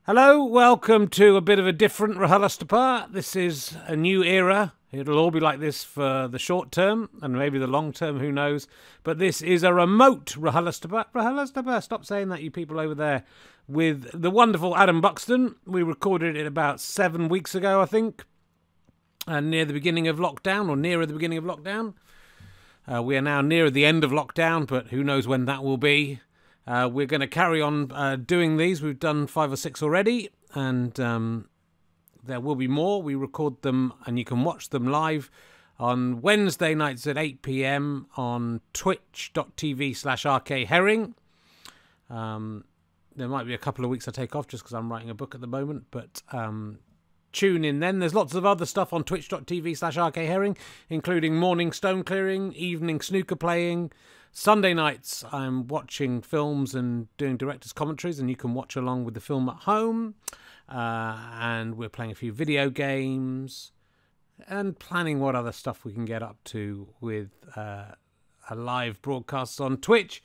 Hello, welcome to a bit of a different RHLSTP. This is a new era. It'll all be like this for the short term and maybe the long term, who knows. But this is a remote RHLSTP. RHLSTP, stop saying that, you people over there. With the wonderful Adam Buxton. We recorded it about 7 weeks ago, I think. Near the beginning of lockdown, or nearer the beginning of lockdown. We are now nearer the end of lockdown, but who knows when that will be. We're going to carry on doing these. We've done 5 or 6 already, and there will be more. We record them, and you can watch them live on Wednesday nights at 8 PM on twitch.tv/rkherring. There might be a couple of weeks I take off just because I'm writing a book at the moment, but tune in then. There's lots of other stuff on twitch.tv/rkherring, including morning stone clearing, evening snooker playing. Sunday nights, I'm watching films and doing director's commentaries, and you can watch along with the film at home. And we're playing a few video games and planning what other stuff we can get up to with a live broadcast on Twitch.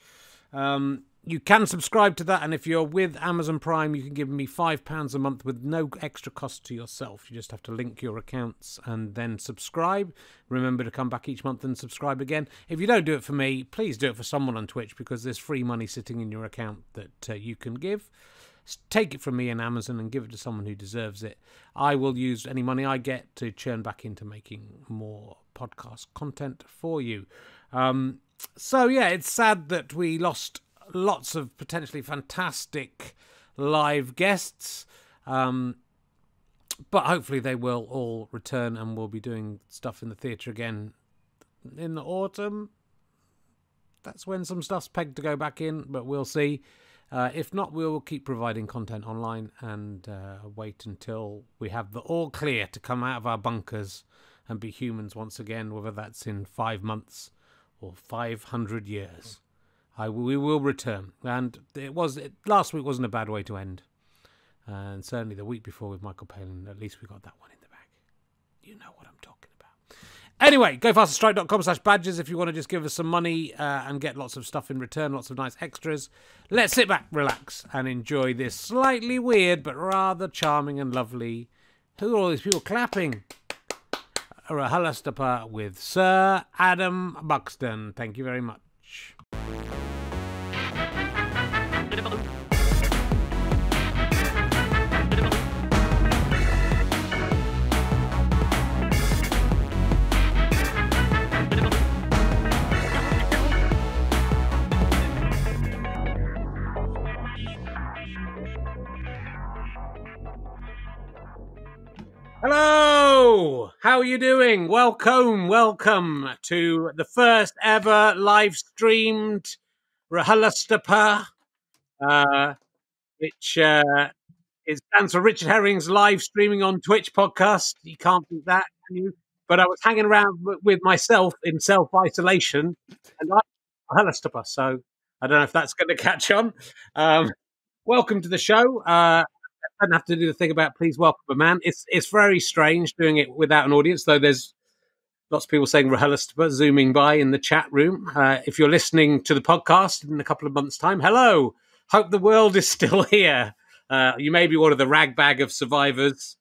You can subscribe to that, and if you're with Amazon Prime, you can give me £5 a month with no extra cost to yourself. You just have to link your accounts and then subscribe. Remember to come back each month and subscribe again. If you don't do it for me, please do it for someone on Twitch, because there's free money sitting in your account that you can give. Take it from me and Amazon and give it to someone who deserves it. I will use any money I get to churn back into making more podcast content for you. So yeah, it's sad that we lost lots of potentially fantastic live guests, but hopefully they will all return, and we'll be doing stuff in the theatre again in the autumn. That's when some stuff's pegged to go back in, but we'll see. If not, we'll keep providing content online and wait until we have the all clear to come out of our bunkers and be humans once again, whether that's in 5 months or 500 years. We will return, and last week wasn't a bad way to end, and certainly the week before with Michael Palin, at least we got that one in the bag. You know what I'm talking about. Anyway, gofasterstrike.com/badges if you want to just give us some money and get lots of stuff in return, lots of nice extras. Let's sit back, relax, and enjoy this slightly weird but rather charming and lovely. Who are all these people clapping? RHLSTP with Sir Adam Buxton. Thank you very much. Hello, how are you doing? Welcome to the first ever live streamed RHLSTP, which stands for Richard Herring's live streaming on Twitch podcast. You can't beat that, can you? But I was hanging around with myself in self-isolation, and I'm RHLSTP, so I don't know if that's going to catch on. Welcome to the show. I don't have to do the thing about please welcome a man. It's very strange doing it without an audience, though there's lots of people saying RHLSTP zooming by in the chat room. If you're listening to the podcast in a couple of months' time, hello. Hope the world is still here. You may be one of the ragbag of survivors.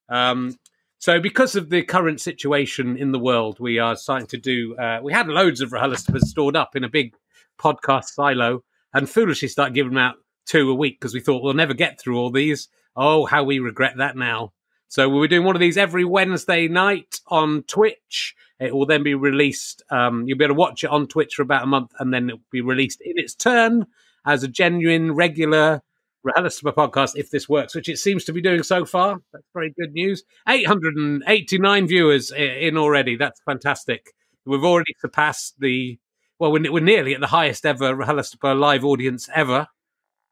So because of the current situation in the world, we are starting to do... we had loads of RHLSTPs stored up in a big podcast silo and foolishly started giving them out 2 a week because we thought we'll never get through all these. Oh, how we regret that now. So we're doing one of these every Wednesday night on Twitch. It will then be released. You'll be able to watch it on Twitch for about a month, and then it'll be released in its turn as a genuine, regular RHLSTP podcast, if this works, which it seems to be doing so far. That's very good news. 889 viewers in already. That's fantastic. We've already surpassed we're nearly at the highest ever RHLSTP live audience ever.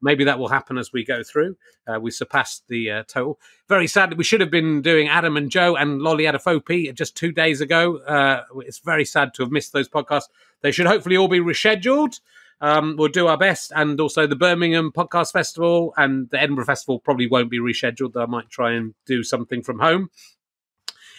Maybe that will happen as we go through. We surpassed the total. Very sad that we should have been doing Adam and Joe and Lolly Adafopi just 2 days ago. It's very sad to have missed those podcasts. They should hopefully all be rescheduled. We'll do our best. And also the Birmingham Podcast Festival and the Edinburgh Festival probably won't be rescheduled, though I might try and do something from home.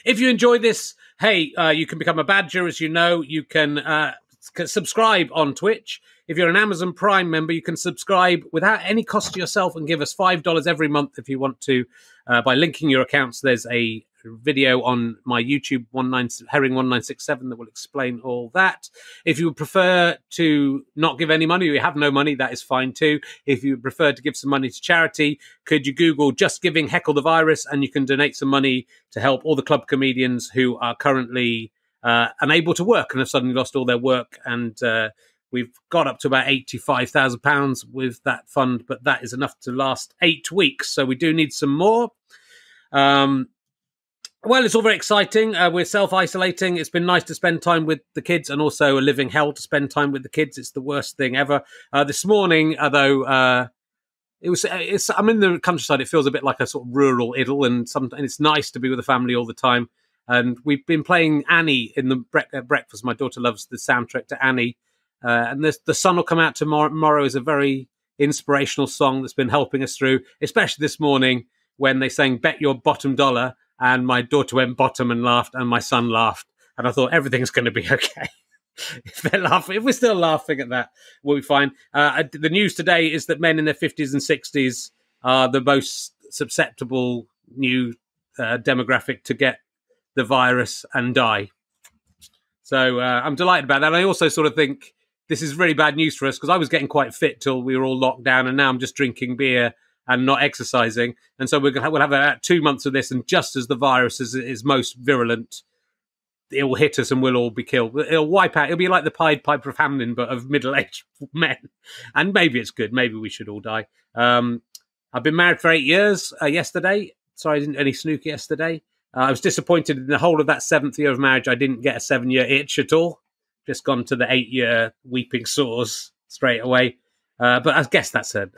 If you enjoy this, hey, you can become a badger, as you know. You can subscribe on Twitch. If you're an Amazon Prime member, you can subscribe without any cost to yourself and give us $5 every month if you want to. By linking your accounts, there's a video on my YouTube Herring1967 that will explain all that. If you would prefer to not give any money, or you have no money, that is fine too. If you prefer to give some money to charity, could you Google Just Giving Heckle the Virus, and you can donate some money to help all the club comedians who are currently unable to work and have suddenly lost all their work. And we've got up to about £85,000 with that fund, but that is enough to last 8 weeks. So we do need some more. Well, it's all very exciting. We're self-isolating. It's been nice to spend time with the kids, and also a living hell to spend time with the kids. It's the worst thing ever. This morning, although I'm in the countryside, it feels a bit like a sort of rural idyll, and it's nice to be with the family all the time. And we've been playing Annie in the breakfast. My daughter loves the soundtrack to Annie. And The Sun Will Come Out Tomorrow is a very inspirational song that's been helping us through, especially this morning when they sang Bet Your Bottom Dollar. And my daughter went bottom and laughed, and my son laughed. And I thought, everything's going to be okay. If they're laughing, if we're still laughing at that, we'll be fine. The news today is that men in their 50s and 60s are the most susceptible new demographic to get the virus and die. So I'm delighted about that. I also sort of think this is really bad news for us, because I was getting quite fit till we were all locked down, and now I'm just drinking beer and not exercising. And so we'll have about 2 months of this, and just as the virus is most virulent, it will hit us and we'll all be killed. It'll wipe out. It'll be like the Pied Piper of Hamelin, but of middle-aged men. And maybe it's good. Maybe we should all die. I've been married for 8 years yesterday. Sorry, I didn't any snooker yesterday. I was disappointed in the whole of that 7th year of marriage. I didn't get a 7-year itch at all. Just gone to the 8-year weeping sores straight away. But I guess that's a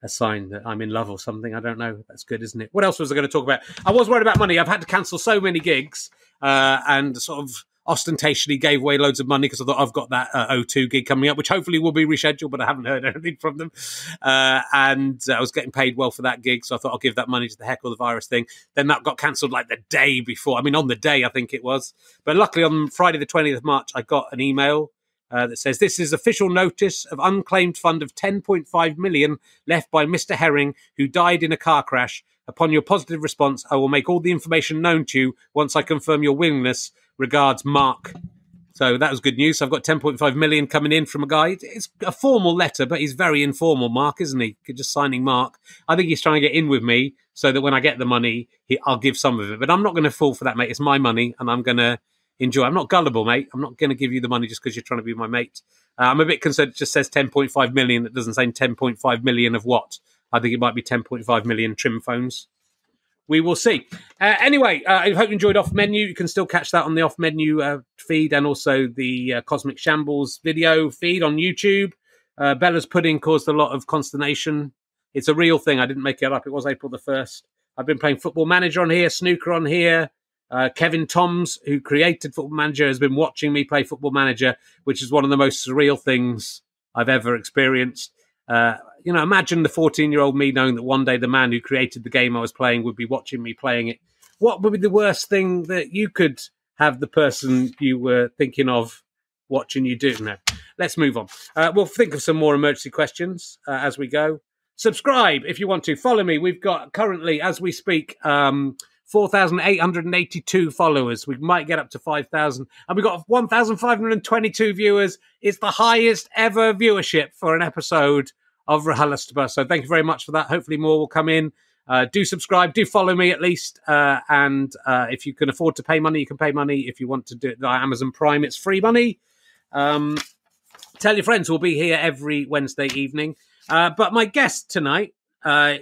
sign that I'm in love or something. I don't know. That's good, isn't it? What else was I going to talk about? I was worried about money. I've had to cancel so many gigs and sort of ostentatiously gave away loads of money because I thought I've got that O2 gig coming up, which hopefully will be rescheduled, but I haven't heard anything from them. And I was getting paid well for that gig, so I thought I'll give that money to the Heckle the Virus thing. Then that got cancelled like the day before. I mean, on the day, I think it was. But luckily on Friday the 20th of March, I got an email that says, this is official notice of unclaimed fund of 10.5 million left by Mr. Herring, who died in a car crash. Upon your positive response, I will make all the information known to you once I confirm your willingness. Regards, Mark. So that was good news. I've got 10.5 million coming in from a guy. It's a formal letter, but he's very informal, Mark, isn't he? Just signing Mark. I think he's trying to get in with me so that when I get the money, I'll give some of it. But I'm not going to fall for that, mate. It's my money, and I'm going to enjoy. I'm not gullible, mate. I'm not going to give you the money just because you're trying to be my mate. I'm a bit concerned it just says 10.5 million. It doesn't say 10.5 million of what? I think it might be 10.5 million trim phones. We will see. Anyway, I hope you enjoyed Off Menu. You can still catch that on the Off Menu feed, and also the Cosmic Shambles video feed on YouTube. Bella's pudding caused a lot of consternation. It's a real thing. I didn't make it up. It was April the 1st. I've been playing Football Manager on here, snooker on here. Kevin Toms, who created Football Manager, has been watching me play Football Manager, which is one of the most surreal things I've ever experienced. Imagine the 14-year-old me knowing that one day the man who created the game I was playing would be watching me playing it. What would be the worst thing that you could have the person you were thinking of watching you do? No. Let's move on. We'll think of some more emergency questions as we go. Subscribe if you want to. Follow me. We've got currently, as we speak, 4,882 followers. We might get up to 5,000. And we've got 1,522 viewers. It's the highest ever viewership for an episode of RHLSTP. So thank you very much for that. Hopefully more will come in. Do subscribe. Do follow me at least. And if you can afford to pay money, you can pay money. If you want to do it via Amazon Prime, it's free money. Tell your friends. We'll be here every Wednesday evening. But my guest tonight,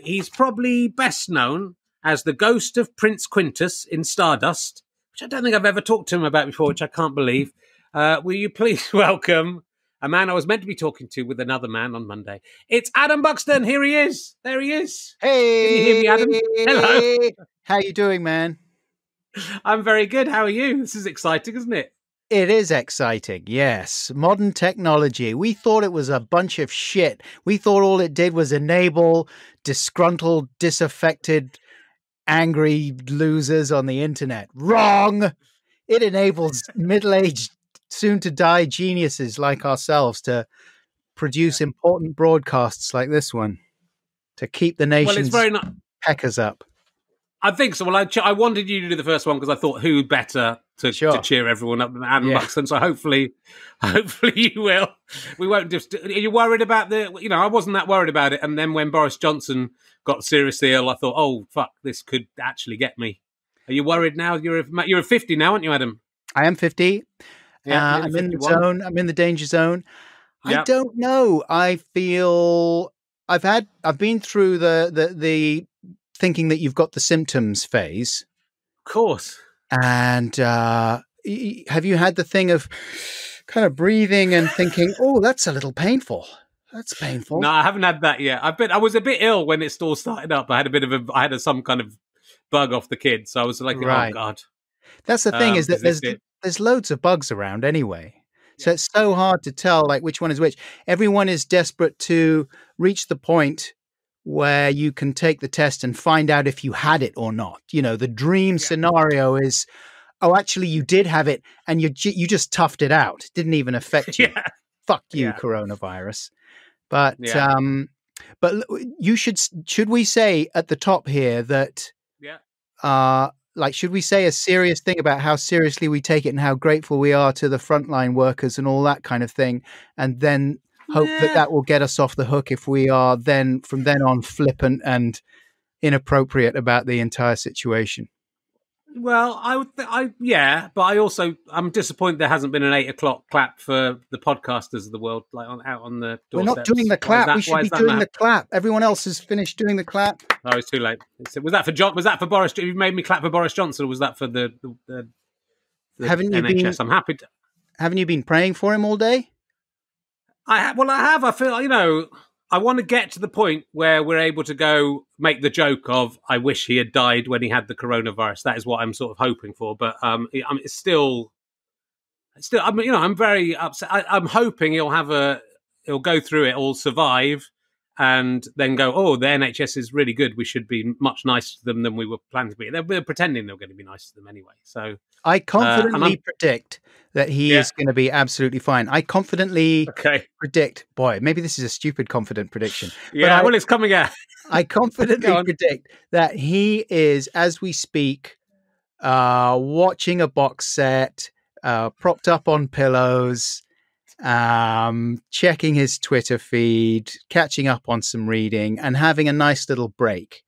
he's probably best known as the ghost of Prince Quintus in Stardust, which I don't think I've ever talked to him about before, which I can't believe. Will you please welcome a man I was meant to be talking to with another man on Monday? It's Adam Buxton. Here he is. There he is. Hey. Can you hear me, Adam? Hello. How you doing, man? I'm very good. How are you? This is exciting, isn't it? It is exciting, yes. Modern technology. We thought it was a bunch of shit. We thought all it did was enable disgruntled, disaffected, angry losers on the internet. Wrong! It enables middle-aged, soon-to-die geniuses like ourselves to produce important broadcasts like this one to keep the Well, it's nation's very nice. peckers up. I think so. Well, I wanted you to do the first one because I thought who better to cheer everyone up than Adam Buxton. So hopefully you will. We won't just. Are you worried about the? You know, I wasn't that worried about it. And then when Boris Johnson got seriously ill, I thought, oh fuck, this could actually get me. Are you worried now? You're 50 now, aren't you, Adam? I am 50. Yeah, I'm in the zone. I'm in the danger zone. Yep. I don't know. I feel I've been through the thinking that you've got the symptoms phase. Of course. And have you had the thing of kind of breathing and thinking, oh, that's a little painful. That's painful. No, I haven't had that yet. I was a bit ill when it all started up. I had some kind of bug off the kid. So I was like, oh God. That's the thing is that there's loads of bugs around anyway. So it's so hard to tell like which one is which. Everyone is desperate to reach the point where you can take the test and find out if you had it or not. You know, the dream scenario is, oh, actually you did have it and you just toughed it out. It didn't even affect you. Fuck you, coronavirus. But you should we say at the top here that like, should we say a serious thing about how seriously we take it and how grateful we are to the frontline workers and all that kind of thing, and then hope that will get us off the hook if we are then from then on flippant and inappropriate about the entire situation? Well, but I'm disappointed there hasn't been an 8 o'clock clap for the podcasters of the world, like out on the doorsteps. We're not doing the clap. We should be doing the clap. Everyone else has finished doing the clap. Oh, it's too late. Was that for John? Was that for Boris? You made me clap for Boris Johnson, or was that for the haven't you NHS? been? I'm happy. Haven't you been praying for him all day? I have. I feel, I want to get to the point where we're able to go make the joke of, I wish he had died when he had the coronavirus. That is what I'm sort of hoping for. But it's still, I'm very upset. I'm hoping he'll go through it, all survive, and then go, oh, the NHS is really good. We should be much nicer to them than we were planning to be. They're pretending they're going to be nice to them anyway. So I confidently predict that he is going to be absolutely fine. I confidently predict, boy, maybe this is a stupid confident prediction. Yeah, well, it's coming out. I confidently predict that he is, as we speak, watching a box set, propped up on pillows, checking his Twitter feed, catching up on some reading, and having a nice little break.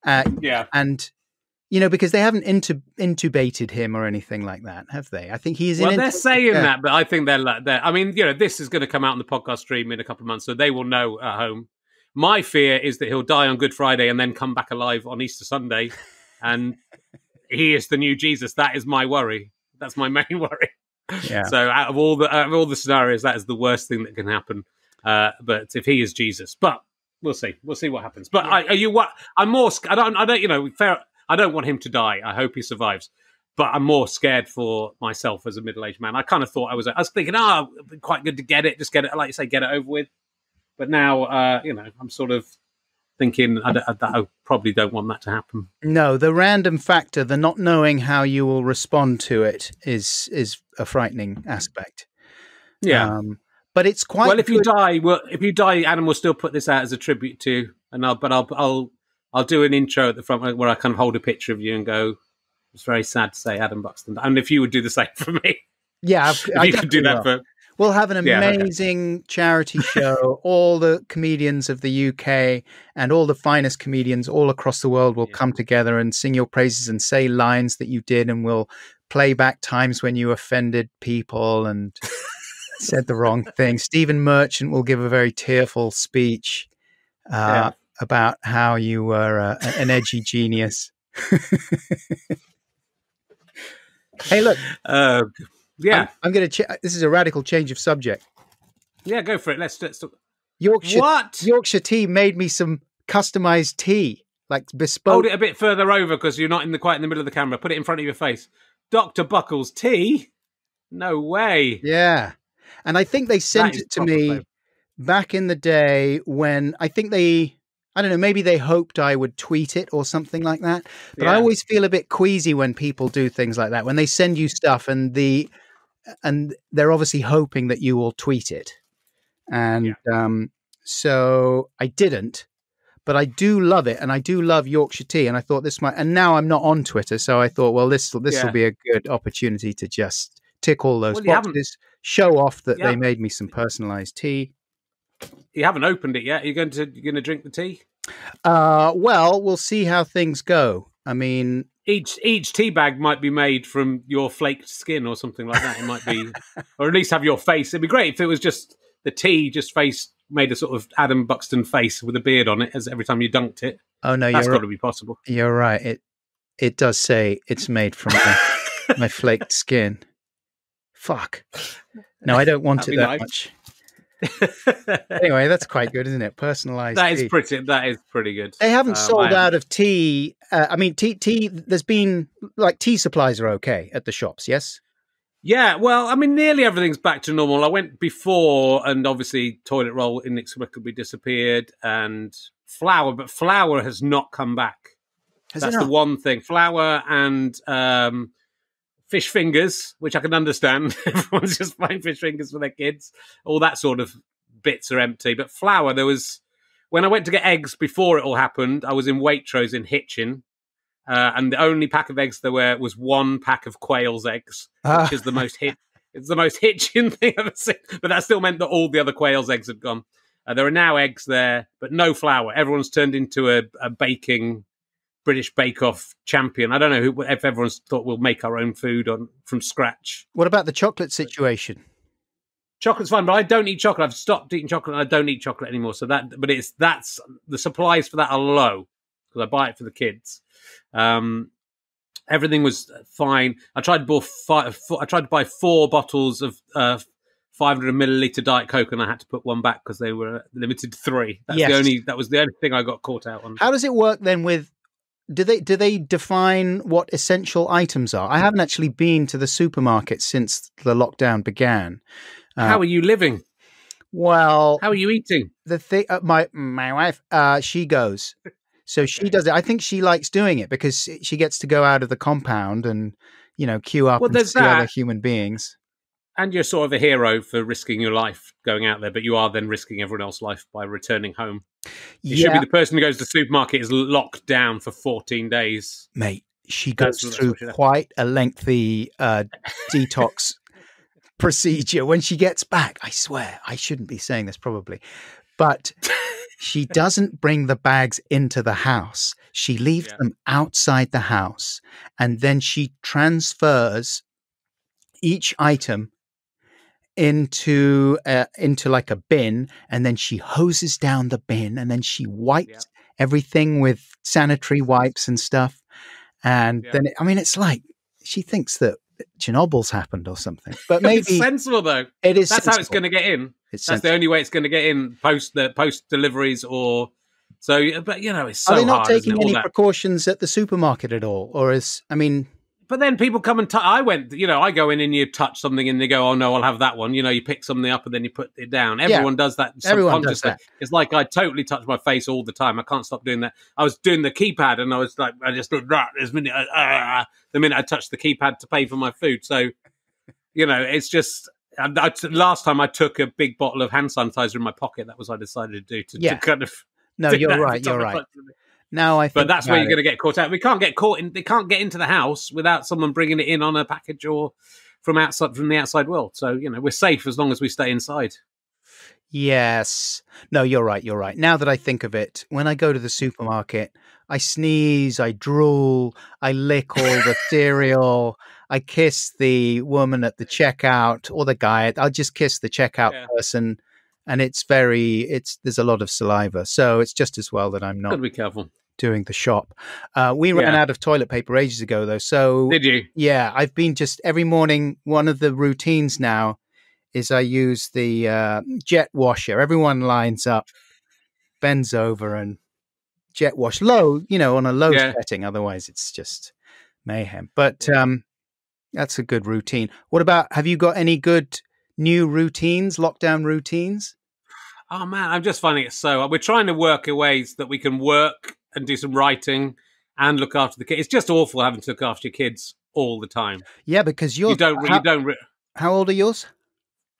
And because they haven't intubated him or anything like that, have they? I think he's in. Well, they're saying that, but I think they're. I mean, this is going to come out on the podcast stream in a couple of months, so they will know at home. My fear is that he'll die on Good Friday and then come back alive on Easter Sunday, and he is the new Jesus. That is my worry. That's my main worry. Yeah. So out of all the scenarios, that is the worst thing that can happen. But if he is Jesus, but we'll see. We'll see what happens. But I'm more. I don't want him to die. I hope he survives. But I'm more scared for myself as a middle-aged man. I kind of thought I was thinking, it'd be quite good to get it. Just get it, like you say, get it over with. But now, I'm sort of thinking I probably don't want that to happen. No, the random factor, the not knowing how you will respond to it is a frightening aspect. Yeah. But it's quite well. If you die, Adam will still put this out as a tribute to, I'll do an intro at the front where I kind of hold a picture of you and go, it's very sad to say Adam Buxton. And if you would do the same for me. Yeah. You could do that for... We'll have an amazing charity show. All the comedians of the UK and all the finest comedians all across the world will come together and sing your praises and say lines that you did, and we'll play back times when you offended people and said the wrong thing. Stephen Merchant will give a very tearful speech about how you were an edgy genius. Hey, look. I'm going to. This is a radical change of subject. Yeah, go for it. Let's talk. Yorkshire tea made me some customized tea, like bespoke. Hold it a bit further over because you're not quite in the middle of the camera. Put it in front of your face. Dr. Buckles tea? No way. Yeah, and I think they sent it to me back in the day when I think I don't know, maybe they hoped I would tweet it or something like that. But I always feel a bit queasy when people do things like that, when they send you stuff and they're obviously hoping that you will tweet it. And so I didn't. But I do love it, and I do love Yorkshire tea. And I thought this might, and now I'm not on Twitter, so I thought, well, this will be a good opportunity to just tick all those boxes, show off that they made me some personalised tea. You haven't opened it yet. You're going to drink the tea? Well, we'll see how things go. I mean, each tea bag might be made from your flaked skin or something like that. It might be, or at least have your face. It'd be great if it was just the tea, just made a sort of Adam Buxton face with a beard on it as every time you dunked it. Oh no, that's got to be possible. You're right. It does say it's made from my flaked skin. Fuck. No, I don't want it that much. Anyway, that's quite good, isn't it? Personalized. That is pretty good. They haven't sold out of tea. I mean, tea. There's been like tea supplies are okay at the shops. Yes. Yeah, well, I mean, nearly everything's back to normal. I went before, and obviously toilet roll inexplicably disappeared, and flour, but flour has not come back. That's the one thing. Flour and fish fingers, which I can understand. Everyone's just buying fish fingers for their kids. All that sort of bits are empty. But flour, when I went to get eggs before it all happened, I was in Waitrose in Hitchin. And the only pack of eggs there was one pack of quail's eggs, which is the most it's the most Hitchin thing I've ever seen. But that still meant that all the other quail's eggs had gone. There are now eggs there, but no flour. Everyone's turned into a baking British Bake Off champion. I don't know if everyone's thought we'll make our own food from scratch. What about the chocolate situation? Chocolate's fine, but I don't eat chocolate. I've stopped eating chocolate, and I don't eat chocolate anymore. So that's the supplies for that are low because I buy it for the kids. Everything was fine. I tried to buy 4 bottles of 500 milliliter Diet Coke, and I had to put one back because they were limited to 3. That was the only thing I got caught out on. How does it work then with? Do they define what essential items are? I haven't actually been to the supermarket since the lockdown began. How are you living? Well, how are you eating? The thing, my wife, she goes. So she does it. I think she likes doing it because she gets to go out of the compound and, queue up and see other human beings. And you're sort of a hero for risking your life going out there, but you are then risking everyone else's life by returning home. You should be the person who goes to the supermarket is locked down for 14 days. Mate, she goes through quite a lengthy detox procedure when she gets back. I swear, I shouldn't be saying this probably, but... She doesn't bring the bags into the house. She leaves them outside the house, and then she transfers each item into like a bin, and then she hoses down the bin, and then she wipes everything with sanitary wipes and stuff. And then, it's like she thinks that Chernobyl's happened or something. But maybe it's sensible though. It is. That's how it's going to get in. That's the only way it's going to get in post deliveries or so. But it's so hard. Are they not taking any precautions at the supermarket at all, or But then people come and I go in and you touch something and they go, oh no, I'll have that one. You pick something up and then you put it down. Everyone does that subconsciously. It's like I totally touch my face all the time. I can't stop doing that. I was doing the keypad and I was like, I just looked the minute I touched the keypad to pay for my food. So, it's just last time I took a big bottle of hand sanitizer in my pocket. That was what I decided to do to kind of. No, you're right. You're right. Now I think but that's where you're going to get caught out. We can't get caught in. They can't get into the house without someone bringing it in on a package or from the outside world. So we're safe as long as we stay inside. Yes. No, you're right. You're right. Now that I think of it, when I go to the supermarket, I sneeze, I drool, I lick all the cereal, I kiss the woman at the checkout or the guy. I'll just kiss the checkout person. And there's a lot of saliva. So it's just as well that I'm not. Gotta be careful. Doing the shop. We ran out of toilet paper ages ago, though. So did you? Yeah, I've been just every morning. One of the routines now is I use the jet washer. Everyone lines up, bends over, and jet wash low. On a low setting. Otherwise, it's just mayhem. But that's a good routine. What about? Have you got any good new routines? Lockdown routines? Oh man, I'm just finding it we're trying to work ways that we can work and do some writing and look after the kids. It's just awful having to look after your kids all the time. Yeah, because you don't. How old are yours?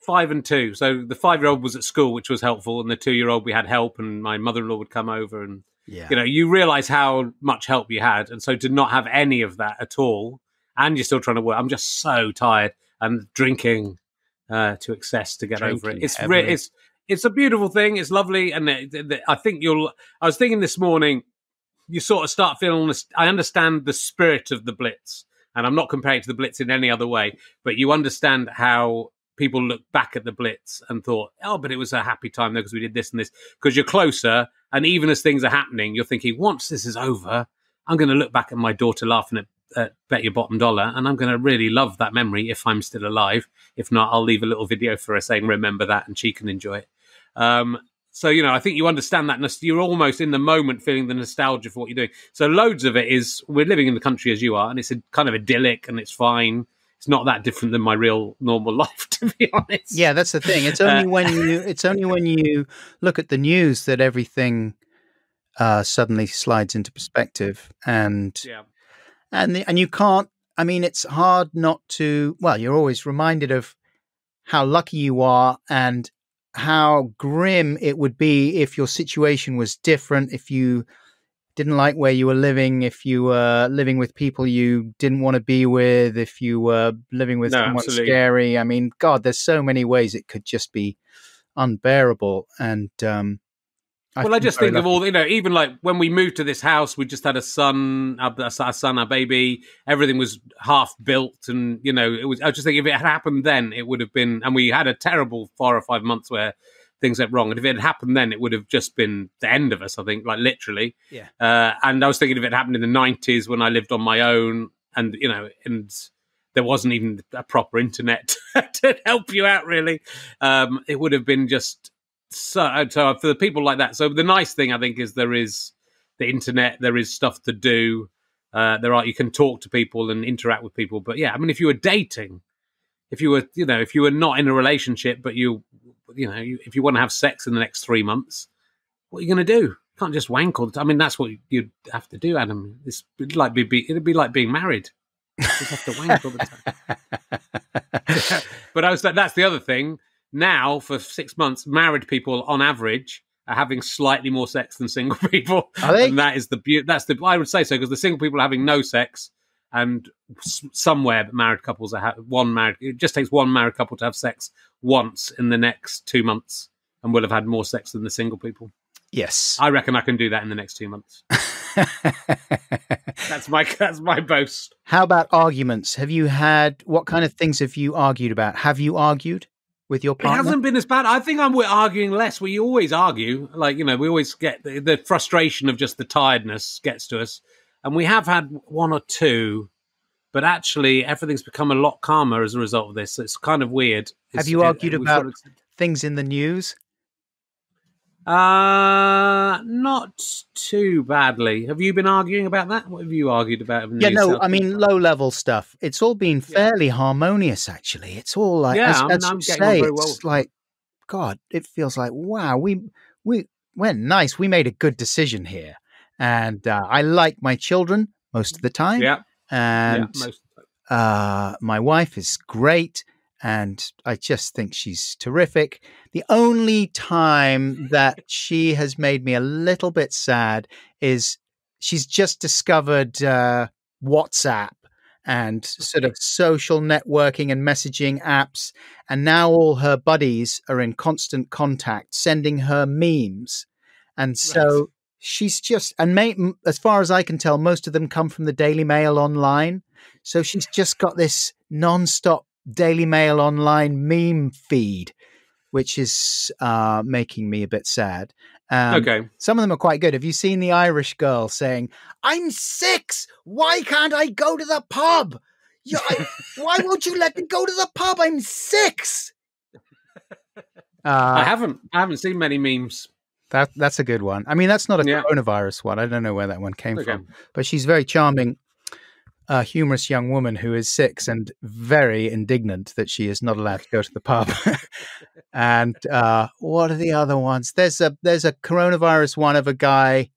5 and 2. So the 5-year-old was at school, which was helpful, and the 2-year-old we had help, and my mother-in-law would come over, and you realize how much help you had, and so to not have any of that at all, and you're still trying to work. I'm just so tired, and drinking to excess to get over it. It's a beautiful thing. It's lovely, and I think I was thinking this morning, you sort of start feeling. I understand the spirit of the Blitz, and I'm not comparing it to the Blitz in any other way, but you understand how people look back at the Blitz and thought, oh, but it was a happy time there because we did this and this, because you're closer, and even as things are happening, you're thinking, once this is over, I'm going to look back at my daughter laughing at Bet Your Bottom Dollar, and I'm going to really love that memory if I'm still alive. If not, I'll leave a little video for her saying, remember that, and she can enjoy it. So, I think you understand that. You're almost in the moment feeling the nostalgia for what you're doing. So loads of it is, we're living in the country as you are, and it's a kind of idyllic, and it's fine. It's not that different than my real normal life, to be honest. Yeah, that's the thing. It's only when you look at the news that everything suddenly slides into perspective, and you can't. I mean, it's hard not to. Well, you're always reminded of how lucky you are and how grim it would be if your situation was different, if you didn't like where you were living, if you were living with people you didn't want to be with, if you were living with someone scary. I mean, God, there's so many ways it could just be unbearable. And I just think of all, even like when we moved to this house, we just had a son, our baby, everything was half built. And, I just think if it had happened then, it would have been, and we had a terrible 4 or 5 months where things went wrong. And if it had happened then, it would have just been the end of us, I think, like literally. Yeah. And I was thinking if it happened in the 90s when I lived on my own and, and there wasn't even a proper internet to help you out, really, it would have been just... So for the people like that, so the nice thing I think is there is the internet, there is stuff to do, you can talk to people and interact with people. But yeah, I mean, if you were dating, if you were not in a relationship, but if you want to have sex in the next 3 months, what are you going to do? You can't just wank all the time. I mean, that's what you'd have to do, Adam. It'd be like being married. You just have to wank all the time. But that's the other thing. Now, for 6 months, married people on average are having slightly more sex than single people. Are they? And that is I would say so, because the single people are having no sex, and somewhere married couples are it just takes one married couple to have sex once in the next 2 months, and we'll have had more sex than the single people. Yes. I reckon I can do that in the next 2 months. That's my boast. How about arguments? What kind of things have you argued about? Have you argued with your partner? It hasn't been as bad. I think we're arguing less. We always argue. Like, we always get the frustration of just the tiredness gets to us. And we have had 1 or 2, but actually everything's become a lot calmer as a result of this. It's kind of weird. Have you argued about things in the news? Not too badly. Have you been arguing about that? What have you argued about? I mean, low-level stuff. It's all been fairly harmonious, actually. It's all like, as you say, it's like, God, it feels like, wow, we went nice. We made a good decision here. And I like my children most of the time. Yeah. And my wife is great. And I just think she's terrific. The only time that she has made me a little bit sad is she's just discovered WhatsApp and sort of social networking and messaging apps. And now all her buddies are in constant contact, sending her memes. And so she's just, as far as I can tell, most of them come from the Daily Mail online. So she's just got this nonstop Daily Mail online meme feed, which is making me a bit sad. Okay. Some of them are quite good. Have you seen the Irish girl saying, "I'm 6. Why can't I go to the pub? Why won't you let me go to the pub? I'm 6." I haven't seen many memes. That's a good one. I mean, that's not a coronavirus one. I don't know where that one came from, but she's very charming. A humorous young woman who is 6 and very indignant that she is not allowed to go to the pub. And what are the other ones? There's a coronavirus one of a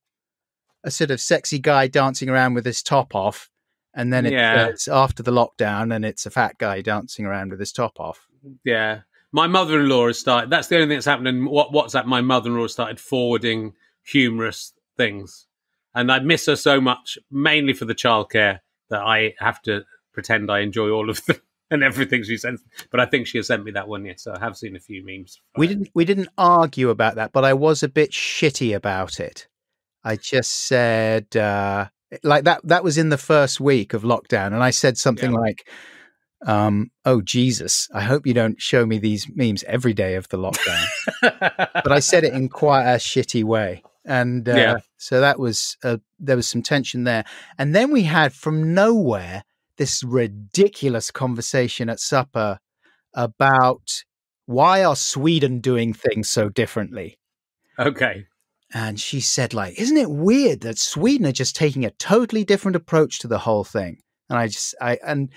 sort of sexy guy dancing around with his top off, and then it's after the lockdown, and it's a fat guy dancing around with his top off. Yeah, My mother-in-law has started. That's the only thing that's happened in WhatsApp. My mother-in-law has started forwarding humorous things, and I miss her so much, mainly for the childcare, that I have to pretend I enjoy all of them and everything she sends. But I think she has sent me that one, yes. So I have seen a few memes. We didn't argue about that, but I was a bit shitty about it. I just said like that was in the first week of lockdown, and I said something like, "Oh Jesus, I hope you don't show me these memes every day of the lockdown." But I said it in quite a shitty way, and so that was there was some tension there. And then we had from nowhere this ridiculous conversation at supper about why are Sweden doing things so differently. Okay. And she said, like, isn't it weird that Sweden are just taking a totally different approach to the whole thing? And and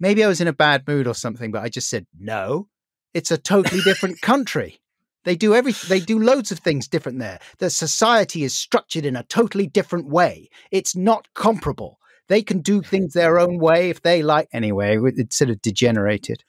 maybe I was in a bad mood or something, but I just said, no, it's a totally different country. They do they do loads of things different there. The society is structured in a totally different way. It's not comparable. They can do things their own way if they like. Anyway, it sort of degenerated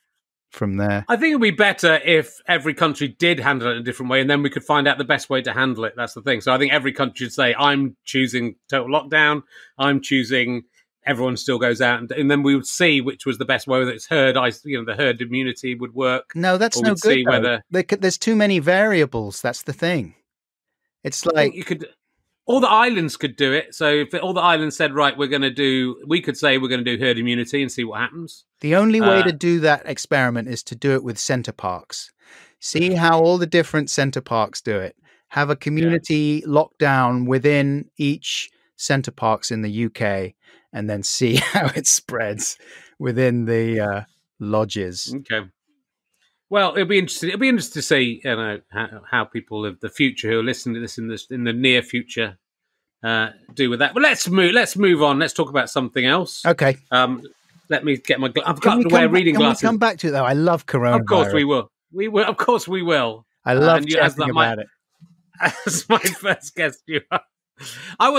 from there. I think it would be better if every country did handle it in a different way, and then we could find out the best way to handle it. That's the thing. So I think every country should say, I'm choosing total lockdown. I'm choosing everyone still goes out. And then we would see which was the best way, whether it's the herd immunity would work. No, that's no good. See whether... There's too many variables. That's the thing. It's like... All the islands could do it. So if all the islands said, right, we could say we're going to do herd immunity and see what happens. The only way to do that experiment is to do it with centre parks. See how all the different centre parks do it. Have a community lockdown within each centre parks in the UK, and then see how it spreads within the lodges. Okay. Well, it'll be interesting. It'll be interesting to see, how people of the future who are listening to this in the near future do with that. But let's move on. Let's talk about something else. Okay. Let me get my. I've got to wear reading glasses. Can we come back to it though? I love coronavirus. Of course we will. We will. Of course we will. I love chatting about it. As my first guest, you are.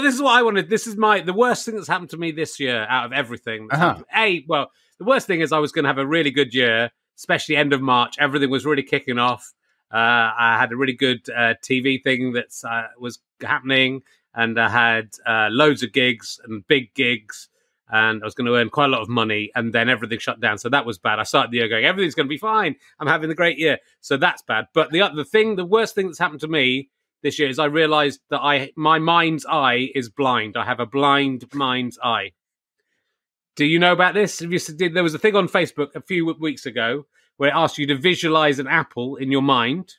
This is what I wanted. This is the worst thing that's happened to me this year out of everything. The worst thing is I was going to have a really good year, especially end of March. Everything was really kicking off. I had a really good TV thing that was happening, and I had loads of gigs and big gigs, and I was going to earn quite a lot of money, and then everything shut down. So that was bad. I started the year going, everything's going to be fine. I'm having a great year. So that's bad. But the worst thing that's happened to me this year is I realized that my mind's eye is blind. I have a blind mind's eye. Do you know about this? There was a thing on Facebook a few weeks ago where it asked you to visualize an apple in your mind.